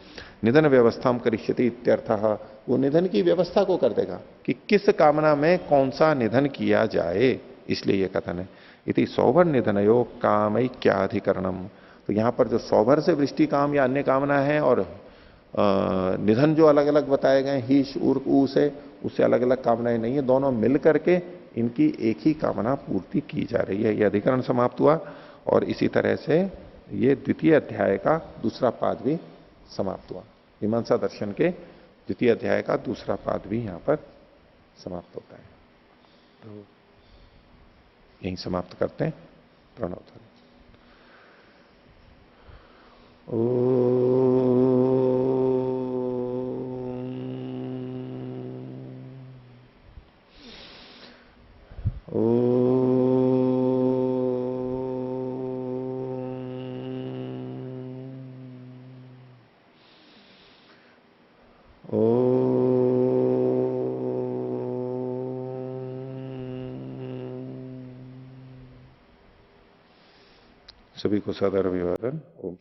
निधन व्यवस्था करिष्यति इत्यर्थः, वो निधन की व्यवस्था को कर देगा कि किस कामना में कौन सा निधन किया जाए, इसलिए ये कथन है। इति सौभर निधनयो कामैक्याधिकरणम। तो यहां पर जो सौभर से वृष्टि काम या अन्य कामना है और निधन जो अलग अलग बताए गए हीश उर्क ऊ से, उससे अलग अलग कामनाएं नहीं है, दोनों मिल करके इनकी एक ही कामना पूर्ति की जा रही है। यह अधिकरण समाप्त हुआ और इसी तरह से ये द्वितीय अध्याय का दूसरा पाद भी समाप्त हुआ। मीमांसा दर्शन के द्वितीय अध्याय का दूसरा पाद भी यहां पर समाप्त होता है। तो यहीं समाप्त करते हैं। प्रणव ध्वनि। सभी को सादर अभिवादन। ओम।